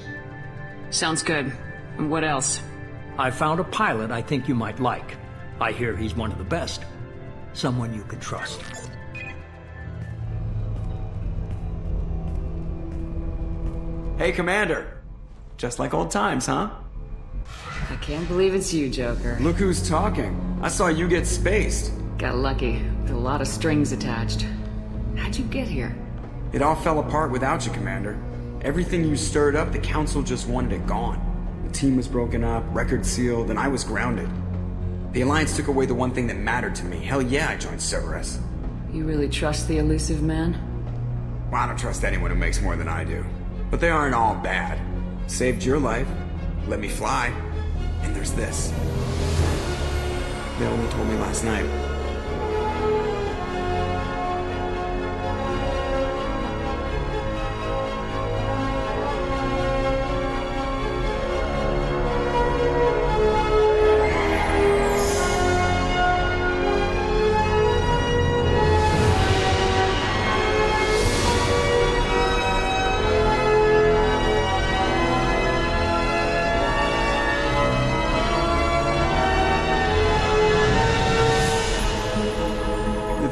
Sounds good. And what else? I found a pilot I think you might like. I hear he's one of the best. Someone you can trust. Hey, Commander. Just like old times, huh? I can't believe it's you, Joker. Look who's talking. I saw you get spaced. Got lucky. With a lot of strings attached. How'd you get here? It all fell apart without you, Commander. Everything you stirred up, the Council just wanted it gone. The team was broken up, record sealed, and I was grounded. The Alliance took away the one thing that mattered to me. Hell yeah, I joined Cerberus. You really trust the Illusive Man? Well, I don't trust anyone who makes more than I do. But they aren't all bad. Saved your life, let me fly, and there's this. They only told me last night.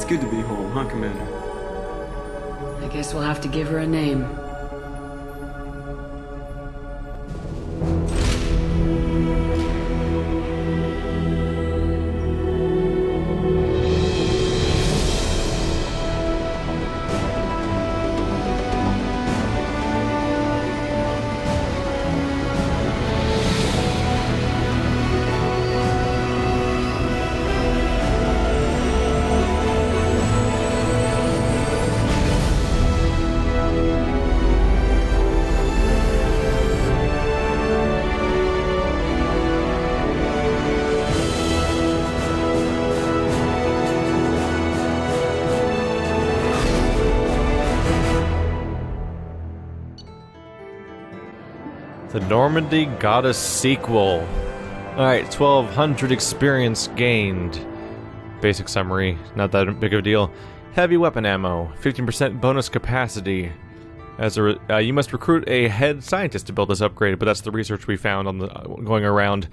Good to be home, huh, Commander? I guess we'll have to give her a name. The Normandy got a sequel. Alright, 1200 experience gained. Basic summary, not that big of a deal. Heavy weapon ammo, 15% bonus capacity. You must recruit a head scientist to build this upgrade, but that's the research we found on the going around.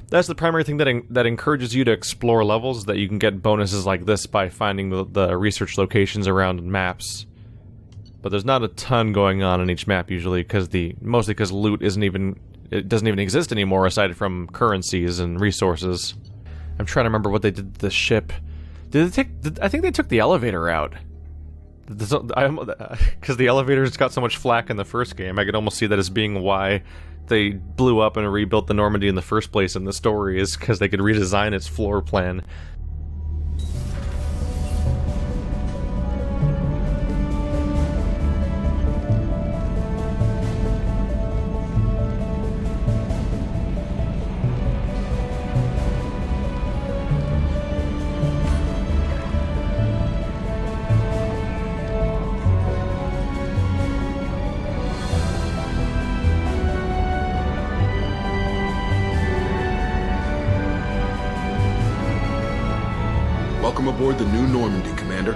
That's the primary thing that encourages you to explore levels, that you can get bonuses like this by finding the research locations around maps. But there's not a ton going on in each map usually, mostly because loot doesn't even exist anymore aside from currencies and resources. I'm trying to remember what they did to the ship. I think they took the elevator out. Because the elevators got so much flack in the first game, I could almost see that as being why they blew up and rebuilt the Normandy in the first place in the story, is because they could redesign its floor plan. Welcome aboard the new Normandy, Commander.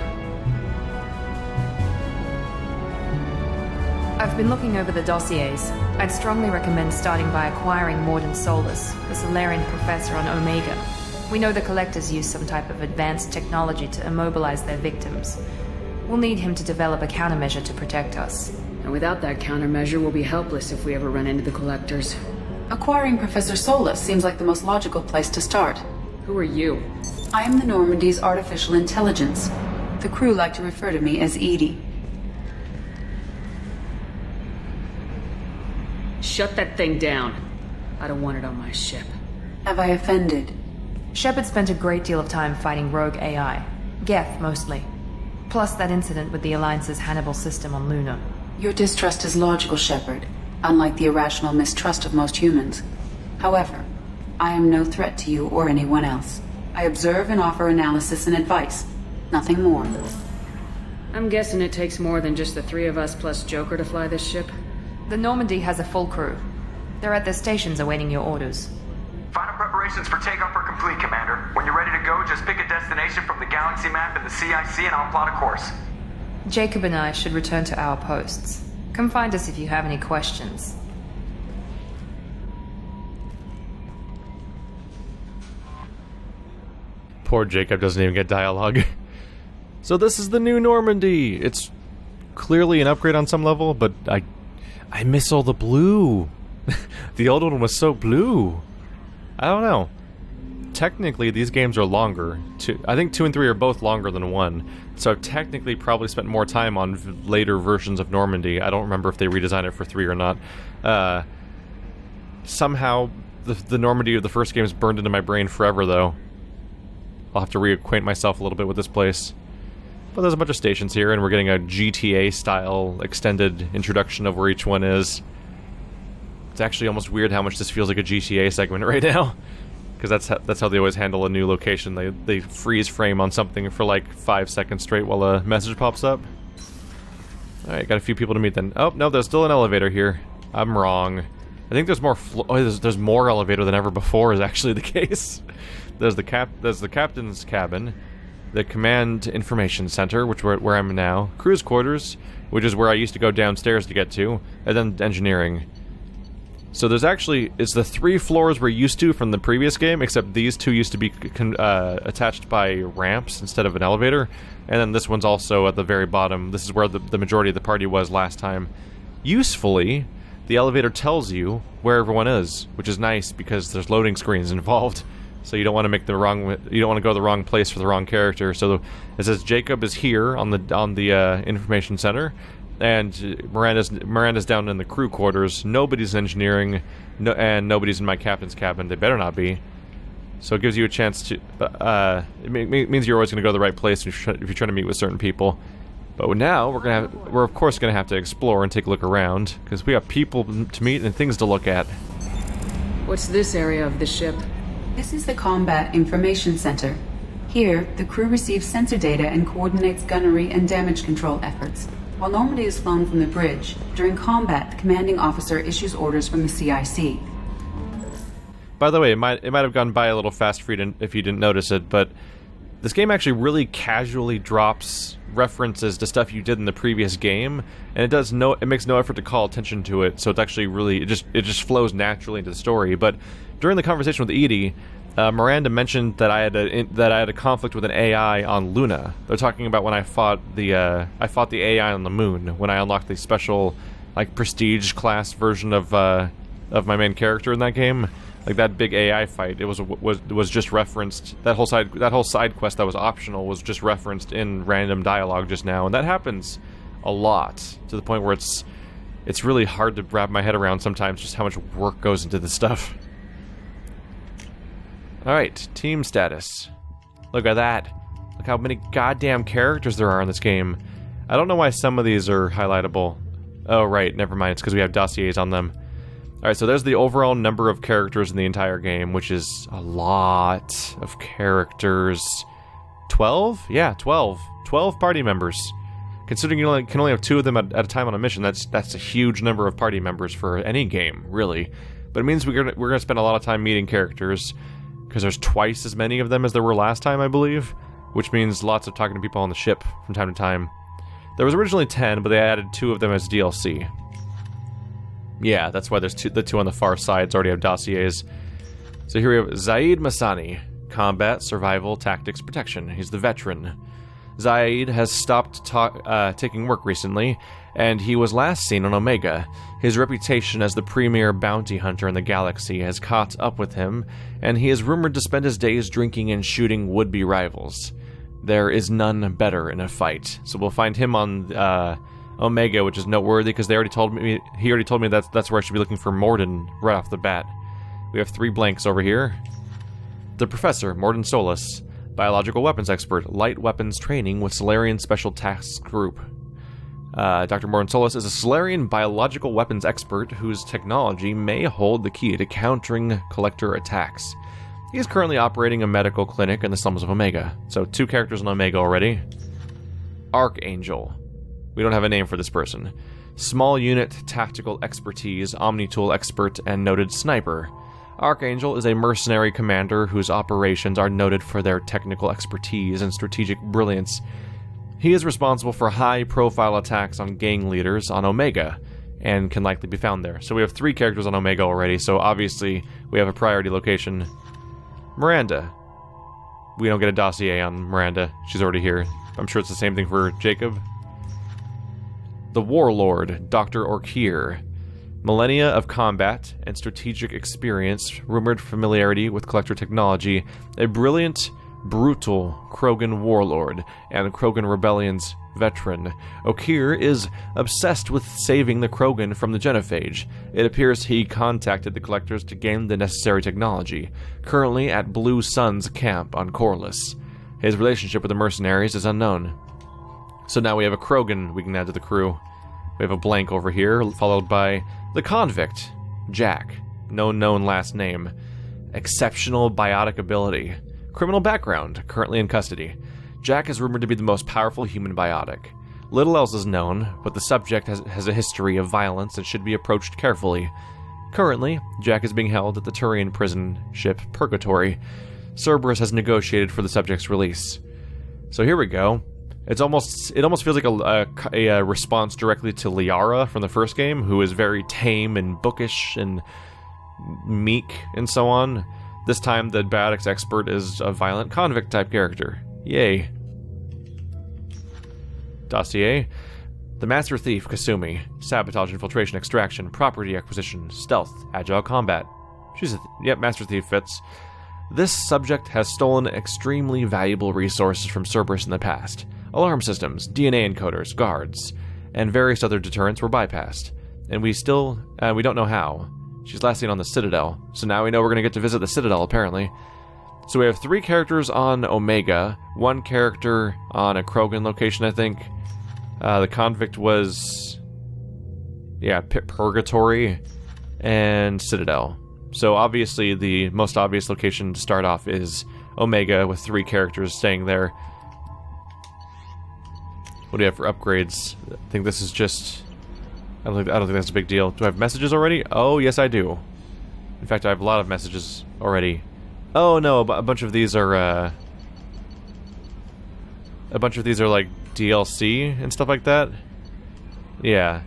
I've been looking over the dossiers. I'd strongly recommend starting by acquiring Morden Solus, the Solarian professor on Omega. We know the Collectors use some type of advanced technology to immobilize their victims. We'll need him to develop a countermeasure to protect us. And without that countermeasure, we'll be helpless if we ever run into the Collectors. Acquiring Professor Solus seems like the most logical place to start. Who are you? I am the Normandy's artificial intelligence. The crew like to refer to me as Edie. Shut that thing down. I don't want it on my ship. Have I offended? Shepard spent a great deal of time fighting rogue AI. Geth, mostly. Plus that incident with the Alliance's Hannibal system on Luna. Your distrust is logical, Shepard, unlike the irrational mistrust of most humans. However, I am no threat to you or anyone else. I observe and offer analysis and advice. Nothing more. I'm guessing it takes more than just the three of us plus Joker to fly this ship? The Normandy has a full crew. They're at their stations awaiting your orders. Final preparations for takeoff are complete, Commander. When you're ready to go, just pick a destination from the galaxy map and the CIC and I'll plot a course. Jacob and I should return to our posts. Come find us if you have any questions. Poor Jacob doesn't even get dialogue. So this is the new Normandy. It's clearly an upgrade on some level, but I miss all the blue. The old one was so blue. I don't know. Technically, these games are longer. I think 2 and 3 are both longer than 1. So I've technically probably spent more time on later versions of Normandy. I don't remember if they redesigned it for 3 or not. Somehow, the Normandy of the first game is burned into my brain forever, though. I'll have to reacquaint myself a little bit with this place. But there's a bunch of stations here, and we're getting a GTA-style extended introduction of where each one is. It's actually almost weird how much this feels like a GTA segment right now. Because that's how they always handle a new location. They freeze frame on something for like 5 seconds straight while a message pops up. Alright, got a few people to meet then. Oh, no, there's still an elevator here. I'm wrong. I think there's more there's more elevator than ever before is actually the case. There's the captain's cabin, the command information center, which where I'm now, crew's quarters, which is where I used to go downstairs to get to, and then engineering. So there's actually, it's the 3 floors we're used to from the previous game, except these 2 used to be attached by ramps instead of an elevator, and then this one's also at the very bottom. This is where the majority of the party was last time. Usefully, the elevator tells you where everyone is, which is nice because there's loading screens involved. So you don't want to make you don't want to go to the wrong place for the wrong character. So it says Jacob is here on the information center, and Miranda's down in the crew quarters. Nobody's engineering, and nobody's in my captain's cabin. They better not be. So it gives you a chance to. It means you're always going to go to the right place if you're trying to meet with certain people. But now we're of course going to have to explore and take a look around because we have people to meet and things to look at. What's this area of the ship? This is the Combat Information Center. Here, the crew receives sensor data and coordinates gunnery and damage control efforts. While Normandy is flown from the bridge, during combat, the commanding officer issues orders from the CIC. By the way, it might have gone by a little fast for you if you didn't notice it, but this game actually really casually drops references to stuff you did in the previous game, and it makes no effort to call attention to it. So it's actually really it just flows naturally into the story. But during the conversation with Edie, Miranda mentioned that I had a conflict with an AI on Luna. They're talking about when I fought the AI on the moon when I unlocked the special like prestige class version of my main character in that game. Like that big AI fight, it was just referenced. That whole side quest that was optional was just referenced in random dialogue just now, and that happens a lot to the point where It's really hard to wrap my head around sometimes just how much work goes into this stuff. Alright, team status. Look at that. Look how many goddamn characters there are in this game. I don't know why some of these are highlightable. Oh, right, never mind. It's because we have dossiers on them. Alright, so there's the overall number of characters in the entire game, which is a lot of characters. 12? Yeah, 12. 12 party members. Considering you can only have 2 of them at a time on a mission, that's a huge number of party members for any game, really. But it means we're gonna spend a lot of time meeting characters, because there's twice as many of them as there were last time, I believe, which means lots of talking to people on the ship from time to time. There was originally 10, but they added 2 of them as DLC. Yeah, that's why there's the 2 on the far sides already have dossiers. So here we have Zaid Masani, Combat, Survival, Tactics, Protection. He's the veteran. Zaid has stopped taking work recently, and he was last seen on Omega. His reputation as the premier bounty hunter in the galaxy has caught up with him, and he is rumored to spend his days drinking and shooting would-be rivals. There is none better in a fight, so we'll find him on Omega, which is noteworthy because he already told me that's where I should be looking for Morden right off the bat. We have 3 blanks over here. The Professor, Morden Solis, biological weapons expert, light weapons training with Solarian Special Task Group. Dr. Morden Solis is a Solarian biological weapons expert whose technology may hold the key to countering Collector attacks. He is currently operating a medical clinic in the slums of Omega. So 2 characters on Omega already. Archangel. We don't have a name for this person. Small unit, tactical expertise, omni-tool expert, and noted sniper. Archangel is a mercenary commander whose operations are noted for their technical expertise and strategic brilliance. He is responsible for high-profile attacks on gang leaders on Omega, and can likely be found there. So we have 3 characters on Omega already, so obviously we have a priority location. Miranda. We don't get a dossier on Miranda. She's already here. I'm sure it's the same thing for Jacob. The Warlord, Dr. Orkir. Millennia of combat and strategic experience, rumored familiarity with Collector technology, a brilliant, brutal Krogan warlord, and Krogan rebellion's veteran. Orkir is obsessed with saving the Krogan from the genophage. It appears he contacted the Collectors to gain the necessary technology, currently at Blue Sun's camp on Corliss. His relationship with the mercenaries is unknown. So now we have a Krogan we can add to the crew. We have a blank over here, followed by the Convict, Jack, no known last name. Exceptional biotic ability. Criminal background, currently in custody. Jack is rumored to be the most powerful human biotic. Little else is known, but the subject has a history of violence and should be approached carefully. Currently, Jack is being held at the Turian prison ship Purgatory. Cerberus has negotiated for the subject's release. So here we go. It almost feels like a response directly to Liara from the first game, who is very tame and bookish and meek and so on. This time, the biotics expert is a violent convict-type character. Yay. Dossier. The Master Thief, Kasumi. Sabotage, infiltration, extraction, property acquisition, stealth, agile combat. Yep, Master Thief fits. This subject has stolen extremely valuable resources from Cerberus in the past. Alarm systems, DNA encoders, guards, and various other deterrents were bypassed. And we don't know how. She's last seen on the Citadel, so now we know we're going to get to visit the Citadel, apparently. So we have 3 characters on Omega, 1 character on a Krogan location, I think. The Convict was... yeah, Purgatory and Citadel. So obviously the most obvious location to start off is Omega, with 3 characters staying there. What do you have for upgrades? I think this is just... I don't think that's a big deal. Do I have messages already? Oh, yes I do. In fact, I have a lot of messages already. Oh no, a bunch of these are, like DLC and stuff like that. Yeah.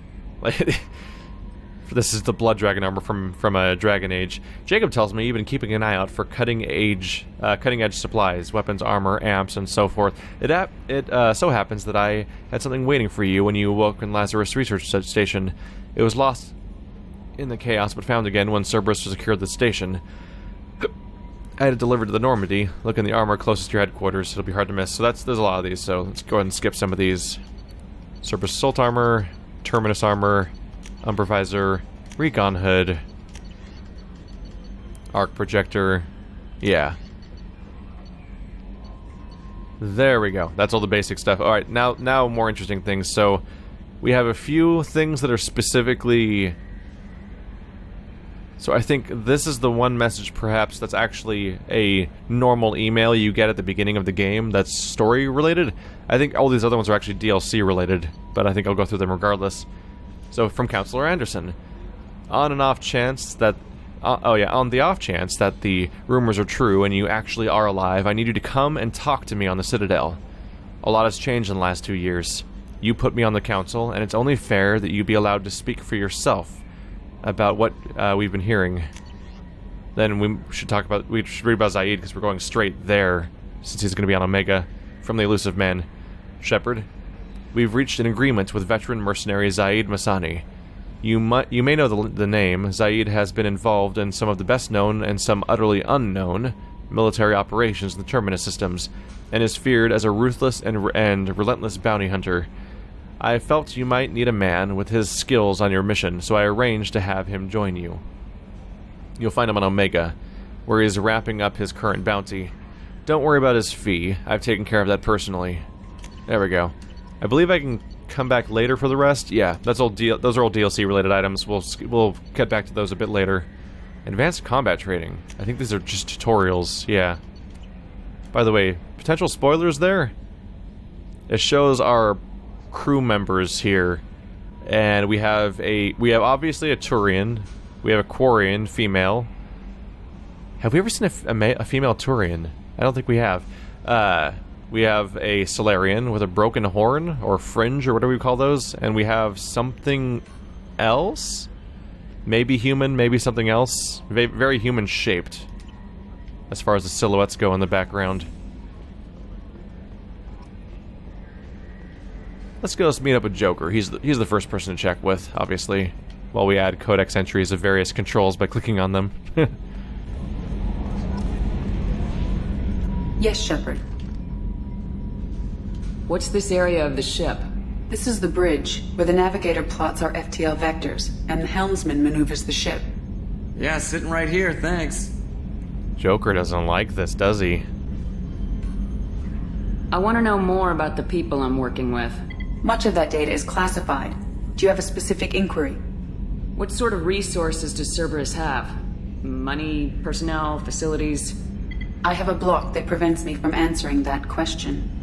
This is the Blood Dragon armor from Dragon Age. Jacob tells me you've been keeping an eye out for cutting-edge supplies, weapons, armor, amps, and so forth. It so happens that I had something waiting for you when you awoke in Lazarus Research Station. It was lost in the chaos, but found again when Cerberus secured the station. I had it delivered to the Normandy. Look in the armor closest to your headquarters. It'll be hard to miss. So there's a lot of these, so let's go ahead and skip some of these. Cerberus Assault Armor, Terminus Armor, Umbrivisor, recon hood, arc projector, yeah. There we go. That's all the basic stuff. Alright, now more interesting things. So, we have a few things that are specifically... So I think this is the one message, perhaps, that's actually a normal email you get at the beginning of the game that's story-related. I think all these other ones are actually DLC-related, but I think I'll go through them regardless. So, from Counselor Anderson. On the off chance that the rumors are true and you actually are alive, I need you to come and talk to me on the Citadel. A lot has changed in the last 2 years. You put me on the Council, and it's only fair that you be allowed to speak for yourself about what we've been hearing. Then we should read about Zaid, because we're going straight there, since he's going to be on Omega, from the Illusive Man. Shepard, we've reached an agreement with veteran mercenary Zaid Masani. You may know the name. Zaid has been involved in some of the best known and some utterly unknown military operations in the Terminus systems, and is feared as a ruthless and relentless bounty hunter. I felt you might need a man with his skills on your mission, so I arranged to have him join you. You'll find him on Omega, where he is wrapping up his current bounty. Don't worry about his fee. I've taken care of that personally. There we go. I believe I can come back later for the rest. Yeah, those are all DLC-related items. We'll get back to those a bit later. Advanced combat training. I think these are just tutorials. Yeah. By the way, potential spoilers there? It shows our crew members here, and we have obviously a Turian, we have a Quarian female. Have we ever seen a female Turian? I don't think we have. We have a Solarian with a broken horn, or fringe, or whatever we call those, and we have something else? Maybe human, maybe something else. Very human-shaped, as far as the silhouettes go in the background. Let's go meet up with Joker. He's the first person to check with, obviously, while we add codex entries of various controls by clicking on them. Yes, Shepard. What's this area of the ship? This is the bridge, where the navigator plots our FTL vectors, and the helmsman maneuvers the ship. Yeah, sitting right here, thanks. Joker doesn't like this, does he? I want to know more about the people I'm working with. Much of that data is classified. Do you have a specific inquiry? What sort of resources does Cerberus have? Money, personnel, facilities? I have a block that prevents me from answering that question.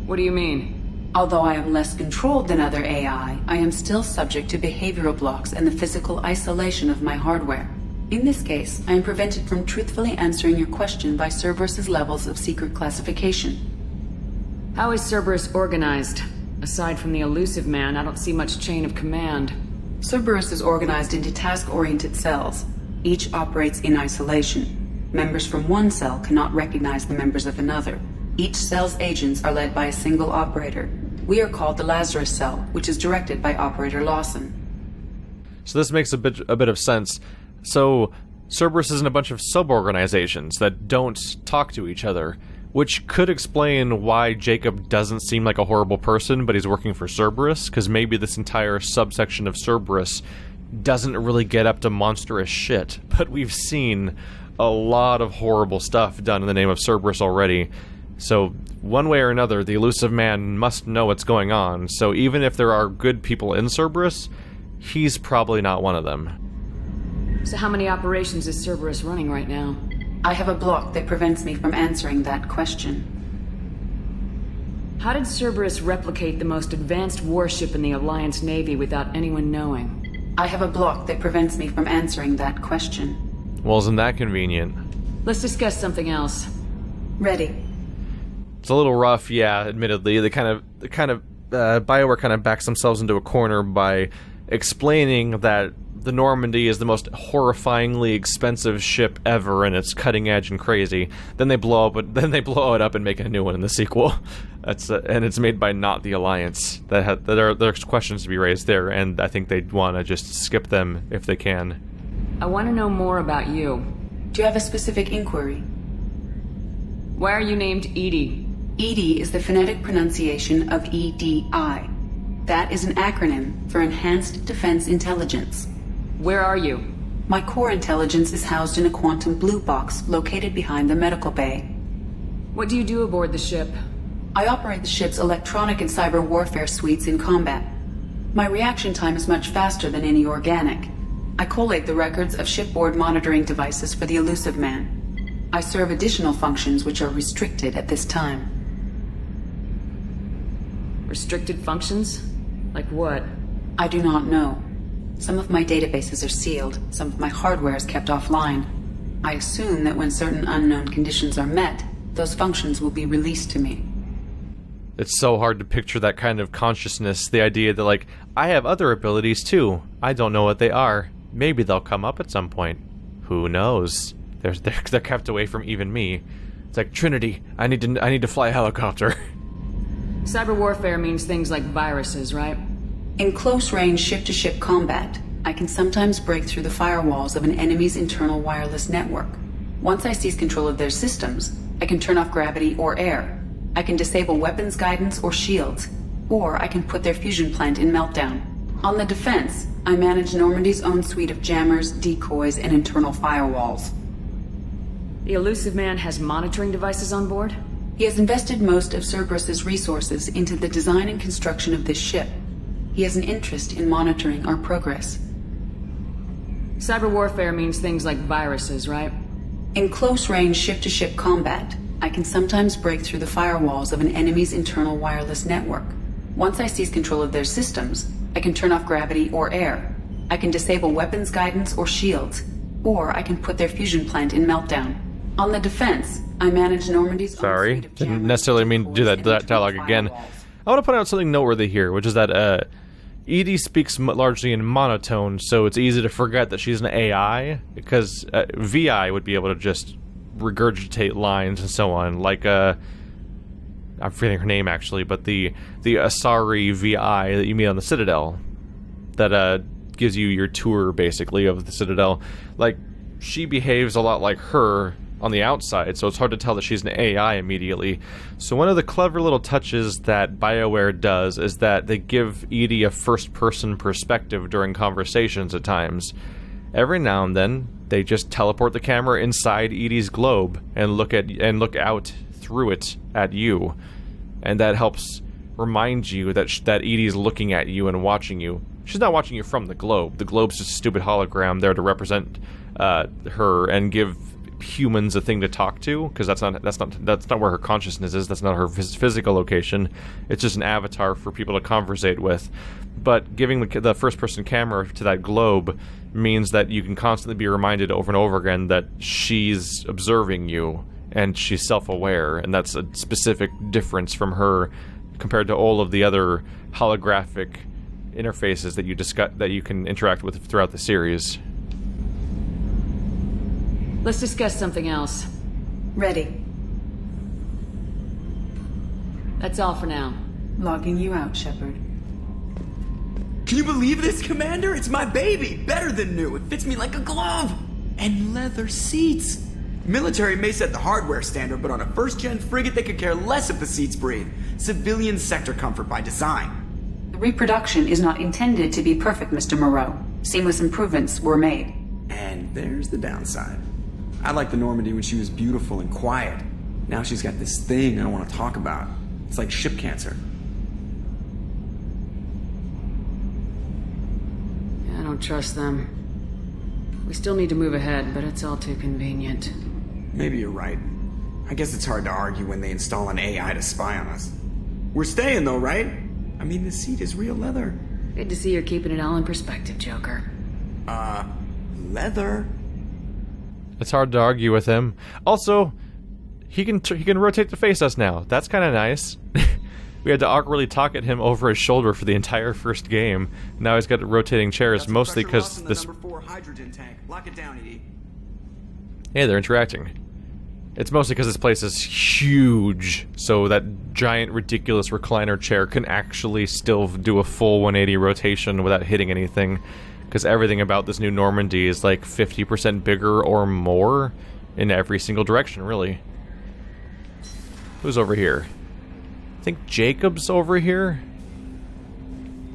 What do you mean? Although I am less controlled than other AI, I am still subject to behavioral blocks and the physical isolation of my hardware. In this case, I am prevented from truthfully answering your question by Cerberus's levels of secret classification. How is Cerberus organized? Aside from the Illusive Man, I don't see much chain of command. Cerberus is organized into task-oriented cells. Each operates in isolation. Members from one cell cannot recognize the members of another. Each cell's agents are led by a single operator. We are called the Lazarus Cell, which is directed by Operator Lawson. So this makes a bit of sense. So Cerberus is in a bunch of sub-organizations that don't talk to each other, which could explain why Jacob doesn't seem like a horrible person, but he's working for Cerberus, because maybe this entire subsection of Cerberus doesn't really get up to monstrous shit. But we've seen a lot of horrible stuff done in the name of Cerberus already. So, one way or another, the Illusive Man must know what's going on, so even if there are good people in Cerberus, he's probably not one of them. So how many operations is Cerberus running right now? I have a block that prevents me from answering that question. How did Cerberus replicate the most advanced warship in the Alliance Navy without anyone knowing? I have a block that prevents me from answering that question. Well, isn't that convenient? Let's discuss something else. Ready. It's a little rough, yeah, admittedly. BioWare kind of backs themselves into a corner by explaining that the Normandy is the most horrifyingly expensive ship ever, and it's cutting edge and crazy. Then they blow it up and make a new one in the sequel. And it's made by not the Alliance. There's questions to be raised there, and I think they'd want to just skip them if they can. I want to know more about you. Do you have a specific inquiry? Why are you named Edie? Edie is the phonetic pronunciation of EDI. That is an acronym for Enhanced Defense Intelligence. Where are you? My core intelligence is housed in a quantum blue box located behind the medical bay. What do you do aboard the ship? I operate the ship's electronic and cyber warfare suites in combat. My reaction time is much faster than any organic. I collate the records of shipboard monitoring devices for the Illusive Man. I serve additional functions which are restricted at this time. Restricted functions? Like what? I do not know. Some of my databases are sealed, some of my hardware is kept offline. I assume that when certain unknown conditions are met, those functions will be released to me. It's so hard to picture that kind of consciousness, the idea that, like, I have other abilities too. I don't know what they are. Maybe they'll come up at some point. Who knows? They're kept away from even me. It's like, Trinity, I need to fly a helicopter. Cyber warfare means things like viruses, right? In close-range ship-to-ship combat, I can sometimes break through the firewalls of an enemy's internal wireless network. Once I seize control of their systems, I can turn off gravity or air. I can disable weapons guidance or shields, or I can put their fusion plant in meltdown. On the defense, I manage Normandy's own suite of jammers, decoys, and internal firewalls. The Illusive Man has monitoring devices on board? He has invested most of Cerberus's resources into the design and construction of this ship. He has an interest in monitoring our progress. Cyber warfare means things like viruses, right? In close-range ship-to-ship combat, I can sometimes break through the firewalls of an enemy's internal wireless network. Once I seize control of their systems, I can turn off gravity or air. I can disable weapons guidance or shields, or I can put their fusion plant in meltdown. On the defense, I manage Normandy's own Sorry, suite of didn't jammers, necessarily mean to do that decoys, and dialogue internal again. firewalls. I want to point out something noteworthy here, which is that Edie speaks largely in monotone, so it's easy to forget that she's an AI, because VI would be able to just regurgitate lines and so on, like I'm forgetting her name actually, but the Asari VI that you meet on the Citadel, that gives you your tour basically of the Citadel. Like, she behaves a lot like her on the outside, so it's hard to tell that she's an AI immediately. So one of the clever little touches that BioWare does is that they give Edie a first-person perspective during conversations at times. Every now and then, they just teleport the camera inside Edie's globe and look out through it at you, and that helps remind you that Edie's looking at you and watching you. She's not watching you from the globe. The globe's just a stupid hologram there to represent her and give humans a thing to talk to, because that's not where her consciousness is. That's not her physical location. It's just an avatar for people to conversate with. But giving the first-person camera to that globe means that you can constantly be reminded over and over again that she's observing you and she's self-aware, and that's a specific difference from her compared to all of the other holographic interfaces that you can interact with throughout the series. Let's discuss something else. Ready. That's all for now. Logging you out, Shepard. Can you believe this, Commander? It's my baby! Better than new. It fits me like a glove! And leather seats! Military may set the hardware standard, but on a first-gen frigate they could care less if the seats breathe. Civilian sector comfort by design. The reproduction is not intended to be perfect, Mr. Moreau. Seamless improvements were made. And there's the downside. I liked the Normandy when she was beautiful and quiet. Now she's got this thing I don't want to talk about. It's like ship cancer. I don't trust them. We still need to move ahead, but it's all too convenient. Maybe you're right. I guess it's hard to argue when they install an AI to spy on us. We're staying though, right? I mean, the seat is real leather. Good to see you're keeping it all in perspective, Joker. Leather? It's hard to argue with him. Also, he can rotate to face us now. That's kind of nice. We had to awkwardly talk at him over his shoulder for the entire first game. Now he's got rotating chairs, mostly because this... Number 4 hydrogen tank. Lock it down, Edie. Yeah, they're interacting. It's mostly because this place is huge, so that giant, ridiculous recliner chair can actually still do a full 180 rotation without hitting anything, because everything about this new Normandy is like 50% bigger or more in every single direction, really. Who's over here? I think Jacob's over here?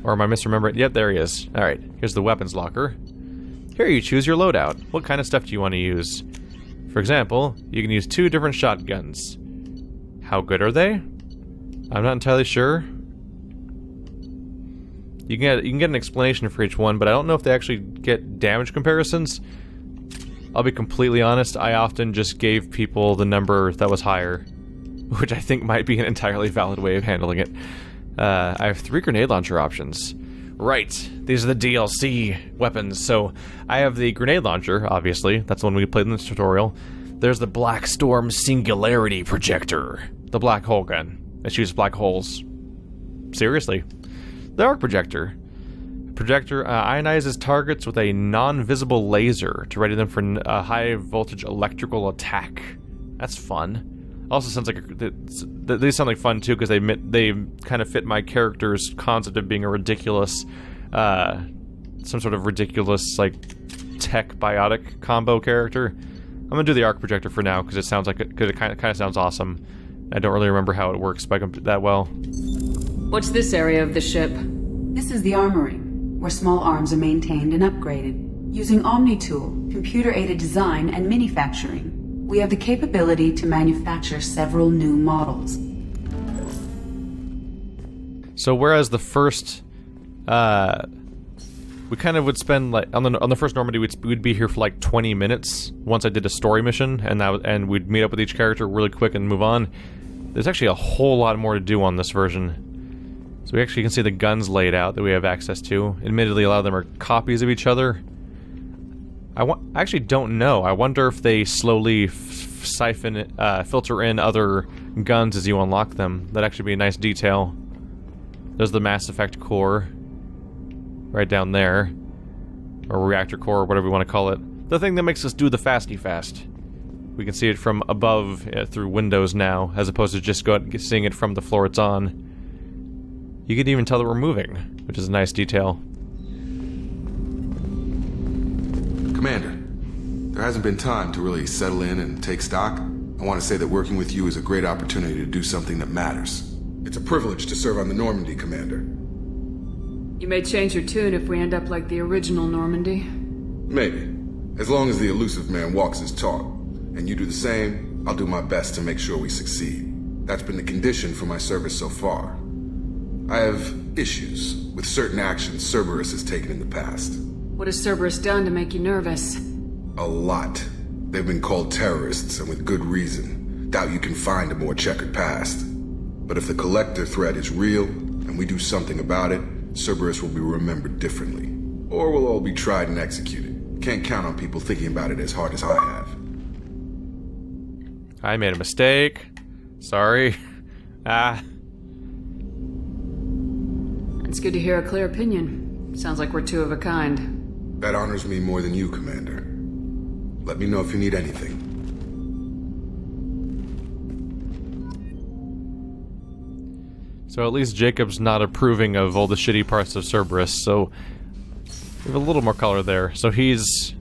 Or am I misremembering? Yep, there he is. Alright, here's the weapons locker. Here you choose your loadout. What kind of stuff do you want to use? For example, you can use 2 different shotguns. How good are they? I'm not entirely sure. You can get an explanation for each one, but I don't know if they actually get damage comparisons. I'll be completely honest, I often just gave people the number that was higher, which I think might be an entirely valid way of handling it. I have 3 grenade launcher options. Right, these are the DLC weapons. So I have the grenade launcher, obviously. That's the one we played in this tutorial. There's the Black Storm Singularity Projector, the black hole gun that shoots black holes. Seriously. The arc projector. Projector ionizes targets with a non-visible laser to ready them for a high-voltage electrical attack. That's fun. Also sounds like they sound like fun too because they kind of fit my character's concept of being a ridiculous, some sort of ridiculous like tech biotic combo character. I'm gonna do the arc projector for now because it sounds like it kind of sounds awesome. I don't really remember how it works that well. What's this area of the ship? This is the armory, where small arms are maintained and upgraded. Using Omni-Tool, computer-aided design, and manufacturing, we have the capability to manufacture several new models. So whereas the first, we kind of would spend like on the first Normandy, we'd be here for like 20 minutes once I did a story mission, and we'd meet up with each character really quick and move on. There's actually a whole lot more to do on this version. So we actually can see the guns laid out that we have access to. Admittedly, a lot of them are copies of each other. I actually don't know. I wonder if they slowly filter in other guns as you unlock them. That'd actually be a nice detail. There's the Mass Effect core. Right down there. Or reactor core, or whatever you want to call it. The thing that makes us do the fasty fast. We can see it from above through windows now, as opposed to just seeing it from the floor it's on. You can even tell that we're moving, which is a nice detail. Commander, there hasn't been time to really settle in and take stock. I want to say that working with you is a great opportunity to do something that matters. It's a privilege to serve on the Normandy, Commander. You may change your tune if we end up like the original Normandy. Maybe. As long as the Illusive Man walks his talk, and you do the same, I'll do my best to make sure we succeed. That's been the condition for my service so far. I have issues with certain actions Cerberus has taken in the past. What has Cerberus done to make you nervous? A lot. They've been called terrorists, and with good reason. Doubt you can find a more checkered past. But if the Collector threat is real, and we do something about it, Cerberus will be remembered differently. Or we'll all be tried and executed. Can't count on people thinking about it as hard as I have. I made a mistake. Sorry. It's good to hear a clear opinion. Sounds like we're 2 of a kind. That honors me more than you, Commander. Let me know if you need anything. So at least Jacob's not approving of all the shitty parts of Cerberus, so we have a little more color there. So he's...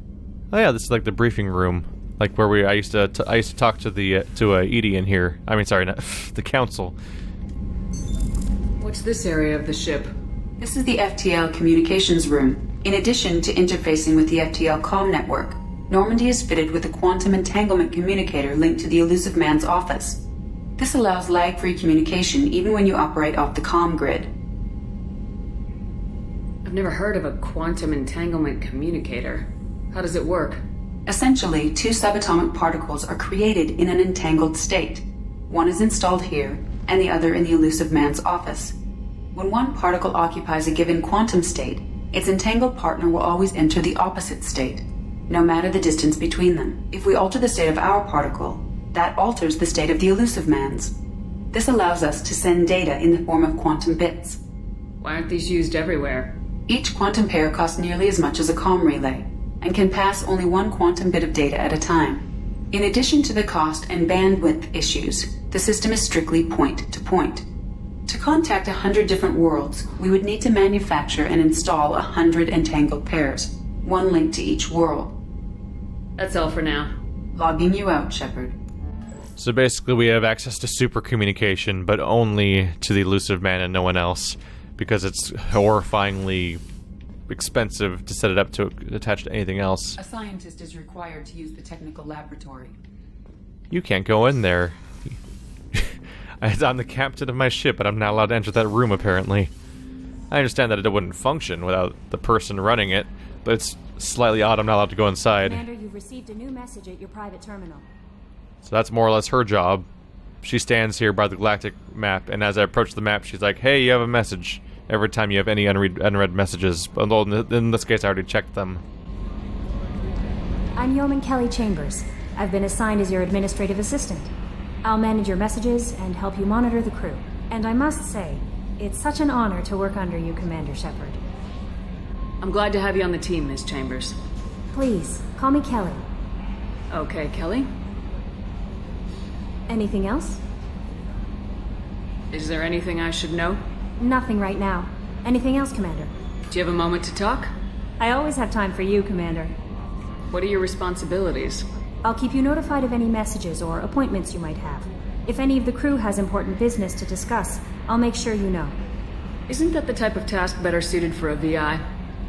Oh yeah, this is like the briefing room. Like where I used to talk to Edie in here. I mean, sorry, not the council. What's this area of the ship? This is the FTL communications room. In addition to interfacing with the FTL comm network, Normandy is fitted with a quantum entanglement communicator linked to the Illusive Man's office. This allows lag-free communication even when you operate off the comm grid. I've never heard of a quantum entanglement communicator. How does it work? Essentially, 2 subatomic particles are created in an entangled state. One is installed here, and the other in the Illusive Man's office. When one particle occupies a given quantum state, its entangled partner will always enter the opposite state, no matter the distance between them. If we alter the state of our particle, that alters the state of the Illusive Man's. This allows us to send data in the form of quantum bits. Why aren't these used everywhere? Each quantum pair costs nearly as much as a comm relay, and can pass only 1 quantum bit of data at a time. In addition to the cost and bandwidth issues, the system is strictly point-to-point. To contact 100 different worlds, we would need to manufacture and install 100 entangled pairs, 1 link to each world. That's all for now. Logging you out, Shepard. So basically we have access to super communication, but only to the Illusive Man and no one else. because it's horrifyingly expensive to set it up to attach to anything else. A scientist is required to use the technical laboratory. You can't go in there. I'm the captain of my ship, but I'm not allowed to enter that room, apparently. I understand that it wouldn't function without the person running it, but it's slightly odd I'm not allowed to go inside. Commander, you've received a new message at your private terminal. So that's more or less her job. She stands here by the galactic map, and as I approach the map, she's like, hey, you have a message. Every time you have any unread messages. Although in this case, I already checked them. I'm Yeoman Kelly Chambers. I've been assigned as your administrative assistant. I'll manage your messages and help you monitor the crew. And I must say, it's such an honor to work under you, Commander Shepard. I'm glad to have you on the team, Ms. Chambers. Please, call me Kelly. Okay, Kelly. Anything else? Is there anything I should know? Nothing right now. Anything else, Commander? Do you have a moment to talk? I always have time for you, Commander. What are your responsibilities? I'll keep you notified of any messages or appointments you might have. If any of the crew has important business to discuss, I'll make sure you know. Isn't that the type of task better suited for a VI?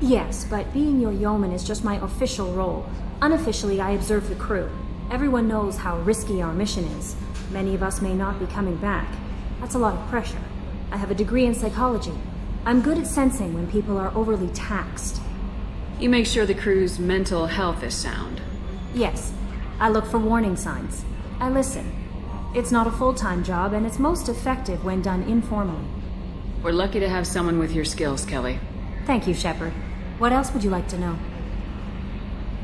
Yes, but being your yeoman is just my official role. Unofficially, I observe the crew. Everyone knows how risky our mission is. Many of us may not be coming back. That's a lot of pressure. I have a degree in psychology. I'm good at sensing when people are overly taxed. You make sure the crew's mental health is sound. Yes. I look for warning signs. I listen. It's not a full-time job, and it's most effective when done informally. We're lucky to have someone with your skills, Kelly. Thank you, Shepard. What else would you like to know?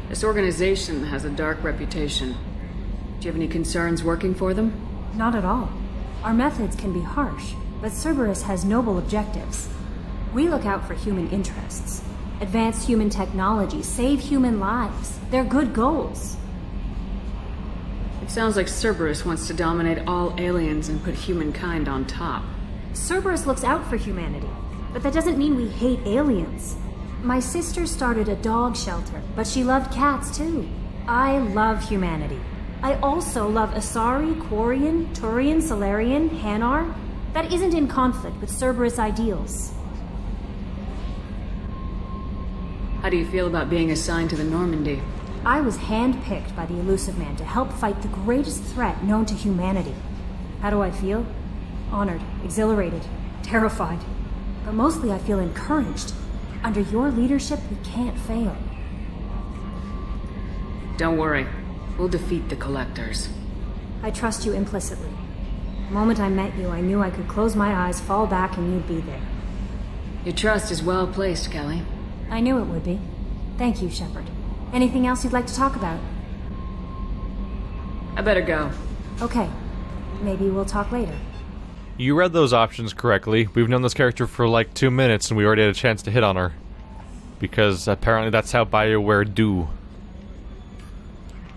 This organization has a dark reputation. Do you have any concerns working for them? Not at all. Our methods can be harsh, but Cerberus has noble objectives. We look out for human interests. Advance human technology, save human lives. They're good goals. It sounds like Cerberus wants to dominate all aliens and put humankind on top. Cerberus looks out for humanity, but that doesn't mean we hate aliens. My sister started a dog shelter, but she loved cats too. I love humanity. I also love Asari, Quarian, Turian, Solarian, Hanar. That isn't in conflict with Cerberus ideals. How do you feel about being assigned to the Normandy? I was handpicked by the Illusive Man to help fight the greatest threat known to humanity. How do I feel? Honored, exhilarated, terrified. But mostly I feel encouraged. Under your leadership, we can't fail. Don't worry. We'll defeat the Collectors. I trust you implicitly. The moment I met you, I knew I could close my eyes, fall back, and you'd be there. Your trust is well placed, Kelly. I knew it would be. Thank you, Shepard. Anything else you'd like to talk about? I better go. Okay. Maybe we'll talk later. You read those options correctly. We've known this character for like 2 minutes and we already had a chance to hit on her. Because apparently that's how BioWare do.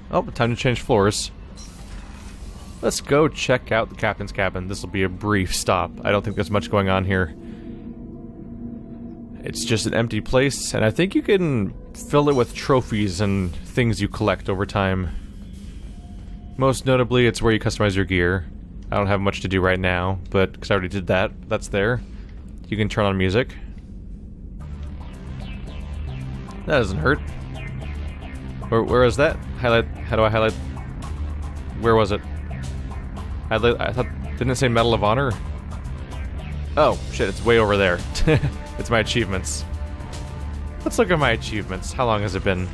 Oh, time to change floors. Let's go check out the captain's cabin. This will be a brief stop. I don't think there's much going on here. It's just an empty place, and I think you can fill it with trophies and things you collect over time. Most notably, it's where you customize your gear. I don't have much to do right now, but because I already did that, that's there. You can turn on music. That doesn't hurt. Where is that? Highlight. How do I highlight? Where was it? I thought, didn't it say Medal of Honor? Oh, shit, it's way over there. It's my achievements. Let's look at my achievements. How long has it been?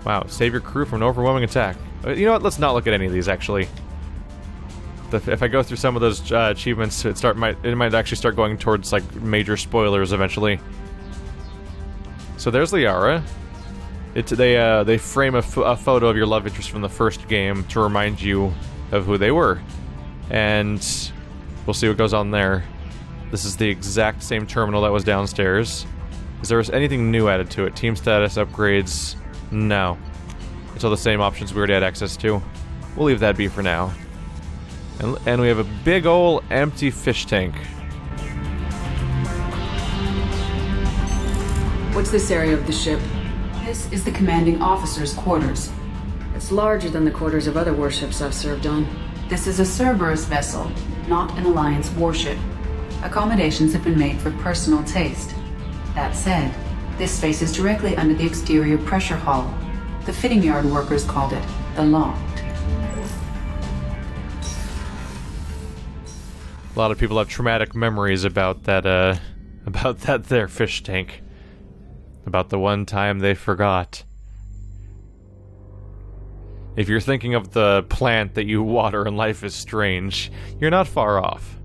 Wow, save your crew from an overwhelming attack. You know what, let's not look at any of these, actually. If I go through some of those achievements, it might actually start going towards, like, major spoilers eventually. So there's Liara. They frame a photo of your love interest from the first game to remind you of who they were. And we'll see what goes on there. This is the exact same terminal that was downstairs. Is there anything new added to it? Team status, upgrades? No. It's all the same options we already had access to. We'll leave that be for now. And we have a big ol' empty fish tank. What's this area of the ship? This is the commanding officer's quarters. It's larger than the quarters of other warships I've served on. This is a Cerberus vessel, not an Alliance warship. Accommodations have been made for personal taste. That said, this space is directly under the exterior pressure hull. The fitting yard workers called it the loft. A lot of people have traumatic memories about that there fish tank. About the one time they forgot. If you're thinking of the plant that you water in Life is Strange, you're not far off.